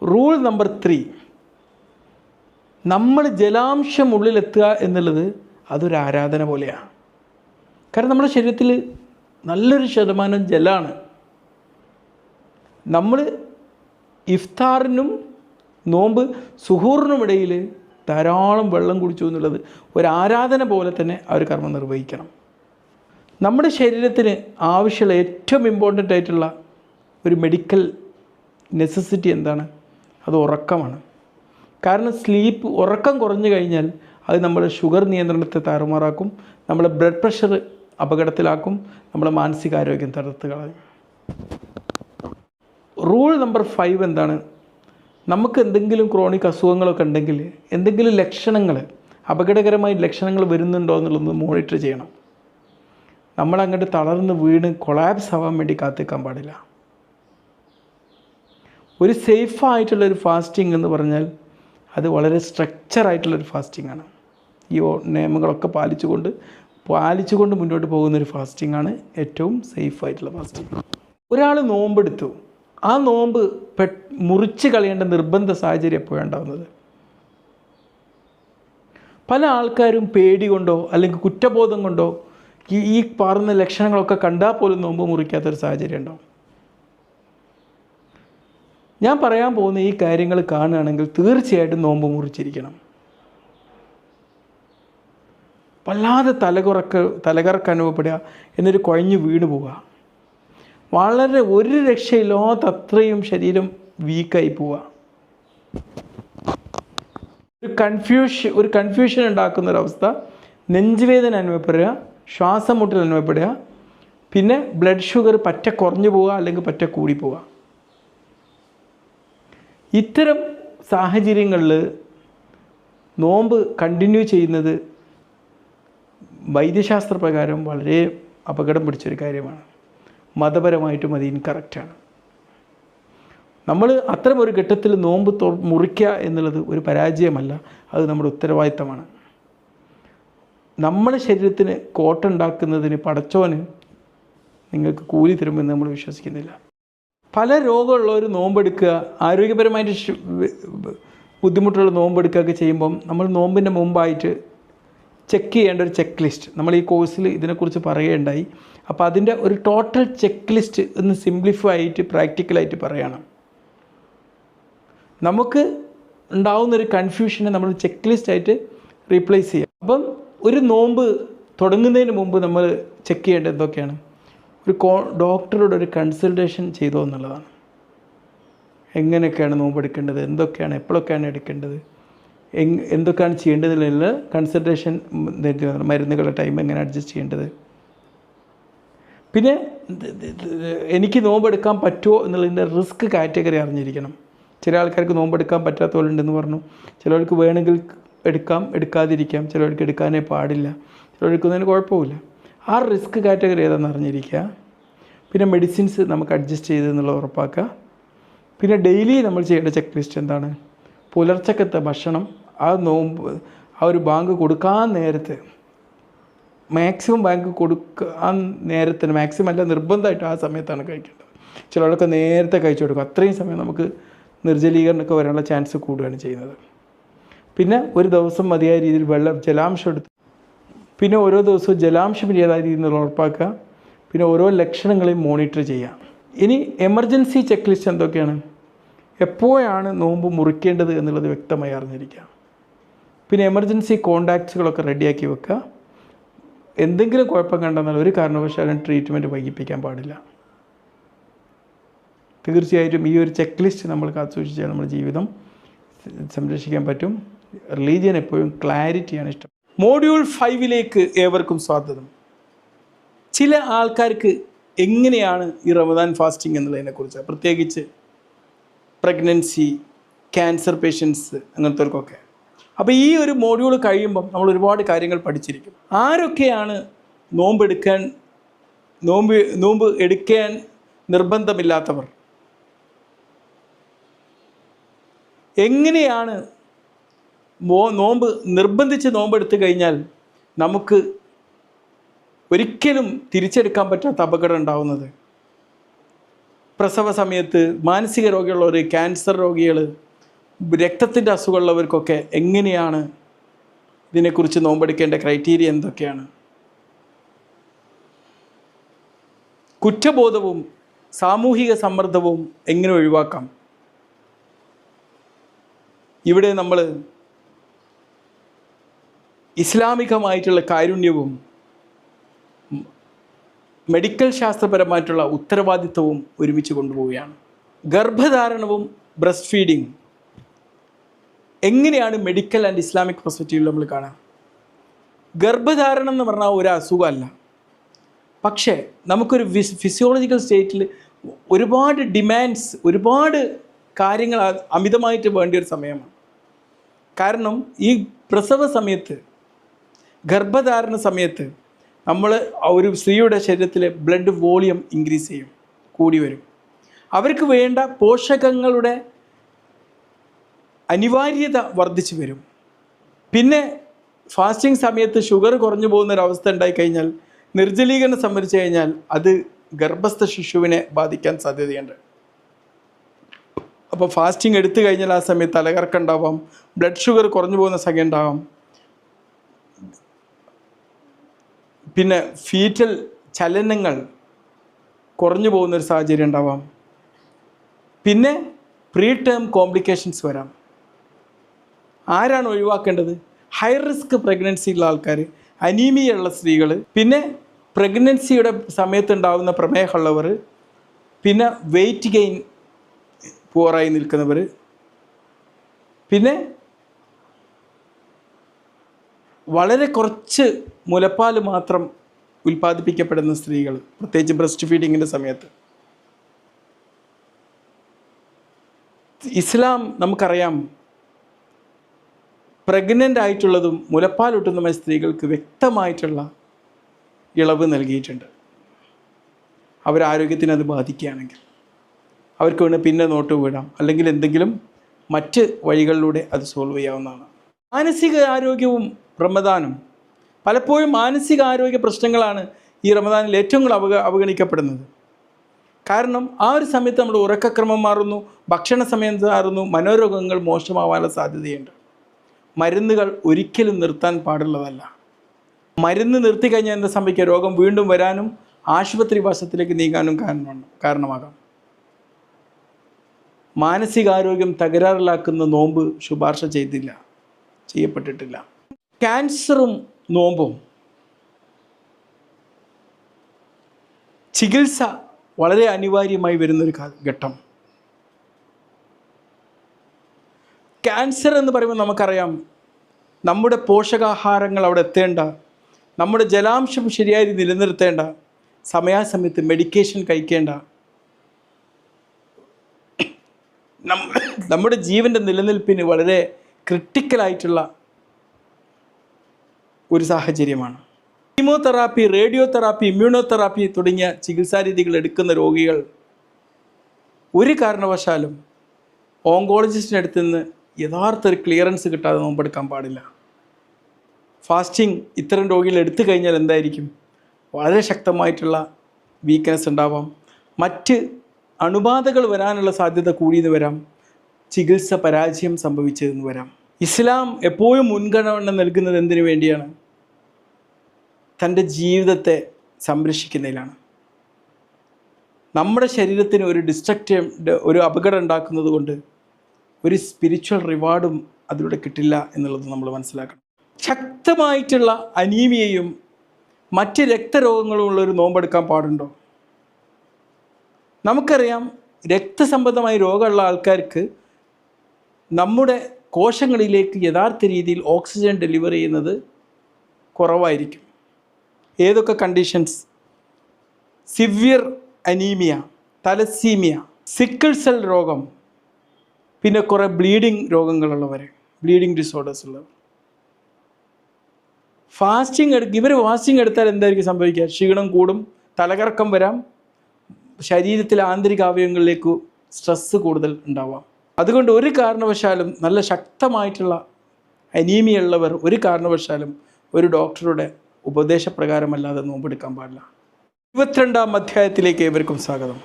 റൂൾ നമ്പർ 3, നമ്മൾ ജലാംശം ഉള്ളിലെത്തുക എന്നുള്ളത് അതൊരു ആരാധന പോലെയാണ്. കാരണം നമ്മുടെ ശരീരത്തിൽ നല്ലൊരു ശതമാനം ജലമാണ്. നമ്മൾ ഇഫ്താറിനും നോമ്പ് സുഹൂറിനുമിടയിൽ ധാരാളം വെള്ളം കുടിച്ചു എന്നുള്ളത് ഒരു ആരാധന പോലെ തന്നെ ആ ഒരു കർമ്മം നിർവഹിക്കണം. നമ്മുടെ ശരീരത്തിന് ആവശ്യമുള്ള ഏറ്റവും ഇമ്പോർട്ടൻ്റ് ആയിട്ടുള്ള ഒരു മെഡിക്കൽ നെസസിറ്റി എന്താണ്? അത് ഉറക്കമാണ്. കാരണം ഉറക്കം കുറഞ്ഞു കഴിഞ്ഞാൽ അത് നമ്മുടെ ഷുഗർ നിയന്ത്രണത്തെ താറുമാറാക്കും, നമ്മുടെ ബ്ലഡ് പ്രഷർ അപകടത്തിലാക്കും, നമ്മുടെ മാനസികാരോഗ്യം തകർത്ത് കളയും. റൂൾ നമ്പർ 5 എന്താണ്? നമുക്ക് എന്തെങ്കിലും ക്രോണിക് അസുഖങ്ങളൊക്കെ ഉണ്ടെങ്കിൽ എന്തെങ്കിലും ലക്ഷണങ്ങൾ, അപകടകരമായ ലക്ഷണങ്ങൾ വരുന്നുണ്ടോ എന്നുള്ളത് മോണിറ്റർ ചെയ്യണം. നമ്മളങ്ങോട്ട് തളർന്ന് വീണ് കൊളാപ്സ് ആവാൻ വേണ്ടി കാത്തിക്കാൻ പാടില്ല. ഒരു സേഫായിട്ടുള്ളൊരു ഫാസ്റ്റിംഗ് എന്ന് പറഞ്ഞാൽ അത് വളരെ സ്ട്രക്ചറായിട്ടുള്ളൊരു ഫാസ്റ്റിംഗ് ആണ്. ഈ നിയമങ്ങളൊക്കെ പാലിച്ചുകൊണ്ട് മുന്നോട്ട് പോകുന്നൊരു ഫാസ്റ്റിംഗ് ആണ് ഏറ്റവും സേഫായിട്ടുള്ള ഫാസ്റ്റിംഗ്. ഒരാൾ നോമ്പെടുത്തു, ആ നോമ്പ് മുറിച്ച് കളയേണ്ട നിർബന്ധ സാഹചര്യം എപ്പോഴാണ് ഉണ്ടാകുന്നത്? പല ആൾക്കാരും പേടി കൊണ്ടോ അല്ലെങ്കിൽ കുറ്റബോധം കൊണ്ടോ ഈ പറയുന്ന ലക്ഷണങ്ങളൊക്കെ കണ്ടാൽ പോലും നോമ്പ് മുറിക്കാത്തൊരു സാഹചര്യം ഉണ്ടാവും. ഞാൻ പറയാൻ പോകുന്ന ഈ കാര്യങ്ങൾ കാണുകയാണെങ്കിൽ തീർച്ചയായിട്ടും നോമ്പ് മുറിച്ചിരിക്കണം. വല്ലാതെ തലകറക്കം അനുഭവപ്പെടുക, എന്നൊരു കുഴഞ്ഞു വീണ് പോവുക, വളരെ ഒരു രക്ഷയില്ലാത്തത്രയും ശരീരം വീക്കായി പോവുക, ഒരു കൺഫ്യൂഷൻ ഉണ്ടാക്കുന്നൊരവസ്ഥ, നെഞ്ചുവേദന അനുഭവപ്പെടുക, ശ്വാസം മുട്ടൽ അനുഭവപ്പെടുക, പിന്നെ ബ്ലഡ് ഷുഗർ പറ്റ കുറഞ്ഞു പോവുക അല്ലെങ്കിൽ പറ്റ കൂടി പോവുക. ഇത്തരം സാഹചര്യങ്ങളിൽ നോമ്പ് കണ്ടിന്യൂ ചെയ്യുന്നത് വൈദ്യശാസ്ത്രപ്രകാരം വളരെ അപകടം പിടിച്ചൊരു കാര്യമാണ്. മതപരമായിട്ടും അത് ഇൻകറക്റ്റാണ്. നമ്മൾ അത്തരം ഒരു ഘട്ടത്തിൽ നോമ്പ് മുറിക്കുക എന്നുള്ളത് ഒരു പരാജയമല്ല, അത് നമ്മുടെ ഉത്തരവാദിത്തമാണ്. നമ്മുടെ ശരീരത്തിന് കോട്ടുണ്ടാക്കുന്നതിന് പടച്ചോന് നിങ്ങൾക്ക് കൂലി തരുമെന്ന് നമ്മൾ വിശ്വസിക്കുന്നില്ല. പല രോഗമുള്ളവർ നോമ്പെടുക്കുക, ആരോഗ്യപരമായിട്ട് ബുദ്ധിമുട്ടുള്ള നോമ്പെടുക്കുകയൊക്കെ ചെയ്യുമ്പം നമ്മൾ നോമ്പിൻ്റെ മുമ്പായിട്ട് ചെക്ക് ചെയ്യേണ്ട ഒരു ചെക്ക് ലിസ്റ്റ് നമ്മൾ ഈ കോഴ്സിൽ ഇതിനെക്കുറിച്ച് പറയുകയുണ്ടായി. അപ്പോൾ അതിൻ്റെ ഒരു ടോട്ടൽ ചെക്ക് ലിസ്റ്റ് ഒന്ന് സിംപ്ലിഫൈ ആയിട്ട് പ്രാക്ടിക്കലായിട്ട് പറയണം. നമുക്ക് ഉണ്ടാവുന്നൊരു കൺഫ്യൂഷനെ നമ്മൾ ചെക്ക് ലിസ്റ്റായിട്ട് റീപ്ലേസ് ചെയ്യാം. അപ്പം ഒരു നോമ്പ് തുടങ്ങുന്നതിന് മുമ്പ് നമ്മൾ ചെക്ക് ചെയ്യേണ്ടത് എന്തൊക്കെയാണ്? ഒരു ഡോക്ടറോട് ഒരു കൺസൾട്ടേഷൻ ചെയ്തോ എന്നുള്ളതാണ്. എങ്ങനെയൊക്കെയാണ് നോമ്പെടുക്കേണ്ടത്, എന്തൊക്കെയാണ്, എപ്പോഴൊക്കെയാണ് എടുക്കേണ്ടത്, എന്തൊക്കെയാണ് ചെയ്യേണ്ടതിലുള്ള കൺസൾട്ടേഷൻ, മരുന്നുകളുടെ ടൈം എങ്ങനെ അഡ്ജസ്റ്റ് ചെയ്യേണ്ടത്, പിന്നെ എനിക്ക് നോമ്പെടുക്കാൻ പറ്റുമോ എന്നുള്ളതിൻ്റെ റിസ്ക് കാറ്റഗറി അറിഞ്ഞിരിക്കണം. ചില ആൾക്കാർക്ക് നോമ്പെടുക്കാൻ പറ്റാത്തവരുണ്ടെന്ന് പറഞ്ഞു. ചിലർക്ക് വേണമെങ്കിൽ എടുക്കാം, എടുക്കാതിരിക്കാം, ചിലർക്ക് എടുക്കാനേ പാടില്ല, ചിലർക്കുന്നതിന് കുഴപ്പമില്ല. ആ റിസ്ക് കാറ്റഗറി ഏതാണെന്ന് അറിഞ്ഞിരിക്കുക. പിന്നെ മെഡിസിൻസ് നമുക്ക് അഡ്ജസ്റ്റ് ചെയ്തെന്നുള്ളത് ഉറപ്പാക്കുക. പിന്നെ ഡെയിലി നമ്മൾ ചെയ്യേണ്ട ചെക്ക് ലിസ്റ്റ് എന്താണ്? പുലർച്ചക്കത്തെ ഭക്ഷണം ആ നോമ്പ് ആ ഒരു ബാങ്ക് കൊടുക്കാൻ നേരത്തെ മാക്സിമം ബാങ്ക് കൊടുക്കാൻ നേരത്തിന്, മാക്സിമം അല്ല നിർബന്ധമായിട്ട് ആ സമയത്താണ് കഴിക്കേണ്ടത്. ചിലരൊക്കെ നേരത്തെ കഴിച്ചു കൊടുക്കും. അത്രയും സമയം നമുക്ക് നിർജ്ജലീകരണമൊക്കെ വരാനുള്ള ചാൻസ് കൂടുകയാണ് ചെയ്യുന്നത്. പിന്നെ ഒരു ദിവസം മതിയായ രീതിയിൽ ജലാംശം എടുത്ത്, പിന്നെ ഓരോ ദിവസവും ജലാംശം മതിയായ രീതിയിൽ ഉറപ്പാക്കുക. പിന്നെ ഓരോ ലക്ഷണങ്ങളെയും മോണിറ്റർ ചെയ്യുക. ഇനി എമർജൻസി ചെക്ക് ലിസ്റ്റ് എന്തൊക്കെയാണ്? എപ്പോഴാണ് നോമ്പ് മുറിക്കേണ്ടത് എന്നുള്ളത് വ്യക്തമായി അറിഞ്ഞിരിക്കുക. പിന്നെ എമർജൻസി കോണ്ടാക്ട്സുകളൊക്കെ റെഡിയാക്കി വെക്കുക. എന്തെങ്കിലും കുഴപ്പം കണ്ടെന്നാൽ ഒരു കാരണവശാലും ട്രീറ്റ്മെൻറ്റ് വൈകിപ്പിക്കാൻ പാടില്ല. തീർച്ചയായിട്ടും ഈ ഒരു ചെക്ക് ലിസ്റ്റ് നമ്മൾ കാത്തുസൂക്ഷിച്ചാൽ നമ്മുടെ ജീവിതം സംരക്ഷിക്കാൻ പറ്റും. റിലീജിയൻ എപ്പോഴും ക്ലാരിറ്റിയാണ് ഇഷ്ടം. മോഡ്യൂൾ 5 ഏവർക്കും സ്വാഗതം. ചില ആൾക്കാർക്ക് എങ്ങനെയാണ് ഈ റമദാൻ ഫാസ്റ്റിംഗ് എന്നുള്ളതിനെക്കുറിച്ച്, പ്രത്യേകിച്ച് പ്രഗ്നൻസി, ക്യാൻസർ പേഷ്യൻസ്, അങ്ങനത്തെവർക്കൊക്കെ. അപ്പോൾ ഈ ഒരു മോഡ്യൂൾ കഴിയുമ്പം നമ്മൾ ഒരുപാട് കാര്യങ്ങൾ പഠിച്ചിരിക്കും. ആരൊക്കെയാണ് നോമ്പ് എടുക്കാൻ നിർബന്ധമില്ലാത്തവർ? എങ്ങനെയാണ് നോമ്പ് നിർബന്ധിച്ച് നോമ്പെടുത്തു കഴിഞ്ഞാൽ നമുക്ക് ഒരിക്കലും തിരിച്ചെടുക്കാൻ പറ്റാത്ത അപകടം ഉണ്ടാവുന്നത്? പ്രസവ സമയത്ത് മാനസിക രോഗികളുള്ളവർ, ക്യാൻസർ രോഗികൾ, രക്തത്തിൻ്റെ അസുഖമുള്ളവർക്കൊക്കെ എങ്ങനെയാണ് ഇതിനെക്കുറിച്ച് നോമ്പെടുക്കേണ്ട ക്രൈറ്റീരിയ എന്തൊക്കെയാണ്? കുറ്റബോധവും സാമൂഹിക സമ്മർദ്ദവും എങ്ങനെ ഒഴിവാക്കാം? ഇവിടെ നമ്മൾ ഇസ്ലാമികമായിട്ടുള്ള കാരുണ്യവും മെഡിക്കൽ ശാസ്ത്രപരമായിട്ടുള്ള ഉത്തരവാദിത്വവും ഒരുമിച്ച് കൊണ്ടുപോവുകയാണ്. ഗർഭധാരണവും ബ്രസ്റ്റ് ഫീഡിങ് എങ്ങനെയാണ് മെഡിക്കൽ ആൻഡ് ഇസ്ലാമിക് പെർസ്പെക്റ്റീവിൽ നമ്മൾ കാണാം. ഗർഭധാരണം എന്ന് പറഞ്ഞാൽ ഒരു അസുഖമല്ല, പക്ഷേ നമുക്കൊരു ഫിസിയോളജിക്കൽ സ്റ്റേറ്റിൽ ഒരുപാട് ഡിമാൻഡ്സ്, ഒരുപാട് കാര്യങ്ങൾ അമിതമായിട്ട് വേണ്ട ഒരു സമയമാണ്. കാരണം ഈ പ്രസവ സമയത്ത്, ഗർഭധാരണ സമയത്ത് നമ്മൾ ഒരു സ്ത്രീയുടെ ശരീരത്തിലെ ബ്ലഡ് വോളിയം ഇൻക്രീസ് ചെയ്യും, കൂടി വരും. അവർക്ക് വേണ്ട പോഷകങ്ങളുടെ അനിവാര്യത വർദ്ധിച്ചു വരും. പിന്നെ ഫാസ്റ്റിംഗ് സമയത്ത് ഷുഗർ കുറഞ്ഞു പോകുന്നൊരവസ്ഥ ഉണ്ടായിക്കഴിഞ്ഞാൽ, നിർജ്ജലീകരണം സംഭവിച്ചു കഴിഞ്ഞാൽ അത് ഗർഭസ്ഥ ശിശുവിനെ ബാധിക്കാൻ സാധ്യതയുണ്ട്. അപ്പോൾ ഫാസ്റ്റിംഗ് എടുത്തു കഴിഞ്ഞാൽ ആ സമയത്ത് തലകറക്കം ഉണ്ടാവാം, ബ്ലഡ് ഷുഗർ കുറഞ്ഞു പോകുന്ന സമയം ഉണ്ടാവാം, പിന്നെ ഫീറ്റൽ ചലനങ്ങൾ കുറഞ്ഞു പോകുന്നൊരു സാഹചര്യം ഉണ്ടാവാം, പിന്നെ പ്രീ ടേം കോംപ്ലിക്കേഷൻസ് വരാം. ആരാണ് ഒഴിവാക്കേണ്ടത്? ഹൈ റിസ്ക് പ്രഗ്നൻസി ഉള്ള ആൾക്കാർ, അനീമിയ ഉള്ള സ്ത്രീകൾ, പിന്നെ പ്രഗ്നൻസിയുടെ സമയത്തുണ്ടാകുന്ന പ്രമേഹമുള്ളവർ, പിന്നെ വെയിറ്റ് ഗെയിൻ പുവറായി നിൽക്കുന്നവർ, പിന്നെ വളരെ കുറച്ച് മുലപ്പാൽ മാത്രം ഉൽപ്പാദിപ്പിക്കപ്പെടുന്ന സ്ത്രീകൾ, പ്രത്യേകിച്ച് ബ്രസ്റ്റ് ഫീഡിങ്ങിൻ്റെ സമയത്ത്. ഇസ്ലാം നമുക്കറിയാം പ്രഗ്നൻ്റ് ആയിട്ടുള്ളതും മുലപ്പാൽ ഒട്ടുന്നതുമായ സ്ത്രീകൾക്ക് വ്യക്തമായിട്ടുള്ള ഇളവ് നൽകിയിട്ടുണ്ട്. അവരാരോഗ്യത്തിന് അത് ബാധിക്കുകയാണെങ്കിൽ അവർക്ക് വേണ്ടി പിന്നെ നോട്ട് വിടാം, അല്ലെങ്കിൽ എന്തെങ്കിലും മറ്റ് വഴികളിലൂടെ അത് സോൾവ് ചെയ്യാവുന്നതാണ്. മാനസിക ആരോഗ്യവും റമദാനും, പലപ്പോഴും മാനസികാരോഗ്യ പ്രശ്നങ്ങളാണ് ഈ റമദാനിൽ ഏറ്റവും കൂടുതൽ അവഗണിക്കപ്പെടുന്നത്. കാരണം ആ ഒരു സമയത്ത് നമ്മുടെ ഉറക്കക്രമം മാറുന്നു, ഭക്ഷണ സമയം മാറുന്നു, മനോരോഗങ്ങൾ മോശമാവാനുള്ള സാധ്യതയുണ്ട്. മരുന്നുകൾ ഒരിക്കലും നിർത്താൻ പാടുള്ളതല്ല. മരുന്ന് നിർത്തിക്കഴിഞ്ഞാൽ എന്താ സംഭവിക്കുക? രോഗം വീണ്ടും വരാനും ആശുപത്രി വാസത്തിലേക്ക് നീങ്ങാനും കാരണമാകാം. മാനസികാരോഗ്യം തകരാറിലാക്കുന്ന നോമ്പ് ശുപാർശ ചെയ്യപ്പെട്ടിട്ടില്ല. ക്യാൻസറും നോമ്പും ചികിത്സ വളരെ അനിവാര്യമായി വരുന്നൊരു ഘട്ടം. ക്യാൻസർ എന്ന് പറയുമ്പോൾ നമുക്കറിയാം, നമ്മുടെ പോഷകാഹാരങ്ങൾ അവിടെ എത്തേണ്ട, നമ്മുടെ ജലാംശം ശരിയായി നിലനിർത്തേണ്ട, സമയാസമയത്ത് മെഡിക്കേഷൻ കഴിക്കേണ്ട, നമ്മുടെ ജീവൻ്റെ നിലനിൽപ്പിന് വളരെ ക്രിട്ടിക്കലായിട്ടുള്ള ഒരു സാഹചര്യമാണ്. കീമോതെറാപ്പി, റേഡിയോതെറാപ്പി, ഇമ്മ്യൂണോതെറാപ്പി തുടങ്ങിയ ചികിത്സാരീതികൾ എടുക്കുന്ന രോഗികൾ ഒരു കാരണവശാലും ഓങ്കോളജിസ്റ്റിൻ്റെ അടുത്ത് നിന്ന് യഥാർത്ഥ ഒരു ക്ലിയറൻസ് കിട്ടാതെ നോമ്പെടുക്കാൻ പാടില്ല. ഫാസ്റ്റിംഗ് ഇത്തരം രോഗികൾ എടുത്തു കഴിഞ്ഞാൽ എന്തായിരിക്കും? വളരെ ശക്തമായിട്ടുള്ള വീക്ക്നെസ് ഉണ്ടാവാം, മറ്റ് അണുബാധകൾ വരാനുള്ള സാധ്യത കൂടിയെന്ന് വരാം, ചികിത്സ പരാജയം സംഭവിച്ചതെന്ന് വരാം. ഇസ്ലാം എപ്പോഴും മുൻഗണന നൽകുന്നത് എന്തിനു വേണ്ടിയാണ്? തൻ്റെ ജീവിതത്തെ സംരക്ഷിക്കുന്നതിലാണ്. നമ്മുടെ ശരീരത്തിന് ഒരു അപകടം ഉണ്ടാക്കുന്നത് കൊണ്ട് ഒരു സ്പിരിച്വൽ റിവാർഡും അതിലൂടെ കിട്ടില്ല എന്നുള്ളത് നമ്മൾ മനസ്സിലാക്കണം. ശക്തമായിട്ടുള്ള അനീമിയയും മറ്റ് രക്തരോഗങ്ങളും ഉള്ളൊരു നോമ്പെടുക്കാൻ പാടുണ്ടോ? നമുക്കറിയാം, രക്തസംബന്ധമായ രോഗമുള്ള ആൾക്കാർക്ക് നമ്മുടെ കോശങ്ങളിലേക്ക് യഥാർത്ഥ രീതിയിൽ ഓക്സിജൻ ഡെലിവർ ചെയ്യുന്നത് കുറവായിരിക്കും. ഏതൊക്കെ conditions? Severe anaemia, thalassaemia, sickle cell രോഗം, പിന്നെ കുറേ ബ്ലീഡിങ് രോഗങ്ങളുള്ളവർ, ബ്ലീഡിങ് ഡിസോർഡേഴ്സ് ഉള്ളവർ. ഇവർ ഫാസ്റ്റിംഗ് എടുത്താൽ എന്തായിരിക്കും സംഭവിക്കുക? ക്ഷീണം കൂടും, തലകറക്കം വരാം, ശരീരത്തിലെ ആന്തരിക അവയവങ്ങളിലേക്ക് സ്ട്രെസ്സ് കൂടുതൽ ഉണ്ടാവാം. അതുകൊണ്ട് ഒരു കാരണവശാലും നല്ല ശക്തമായിട്ടുള്ള അനീമിയ ഉള്ളവർ ഒരു കാരണവശാലും ഒരു ഡോക്ടറുടെ ഉപദേശപ്രകാരമല്ലാതെ നോമ്പെടുക്കാൻ പാടില്ല. 22-ാം അധ്യായത്തിലേക്ക് ഏവർക്കും സ്വാഗതം.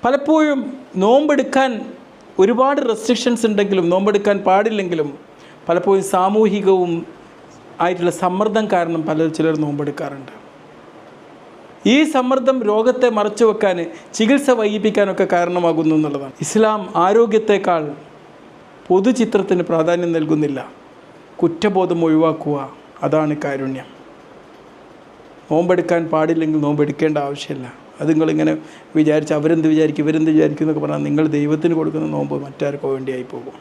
പലപ്പോഴും നോമ്പെടുക്കാൻ ഒരുപാട് റെസ്ട്രിക്ഷൻസ് ഉണ്ടെങ്കിലും, നോമ്പെടുക്കാൻ പാടില്ലെങ്കിലും, പലപ്പോഴും സാമൂഹികവും ആയിട്ടുള്ള സമ്മർദ്ദം കാരണം ചിലർ നോമ്പെടുക്കാറുണ്ട്. ഈ സമ്മർദ്ദം രോഗത്തെ മറച്ചു വെക്കാൻ, ചികിത്സ വൈകിപ്പിക്കാനൊക്കെ കാരണമാകുന്നു എന്നുള്ളതാണ്. ഇസ്ലാം ആരോഗ്യത്തെക്കാൾ പൊതുചിത്രത്തിന് പ്രാധാന്യം നൽകുന്നില്ല. കുറ്റബോധം ഒഴിവാക്കുക, അതാണ് കാരുണ്യം. നോമ്പെടുക്കാൻ പാടില്ലെങ്കിൽ നോമ്പെടുക്കേണ്ട ആവശ്യമില്ല. അത് നിങ്ങളിങ്ങനെ വിചാരിച്ച് അവരെന്ത് വിചാരിക്കും ഇവരെന്ത് വിചാരിക്കും എന്നൊക്കെ പറഞ്ഞാൽ നിങ്ങൾ ദൈവത്തിന് കൊടുക്കുന്ന നോമ്പ് മറ്റാർക്കോ വേണ്ടിയായി പോകും.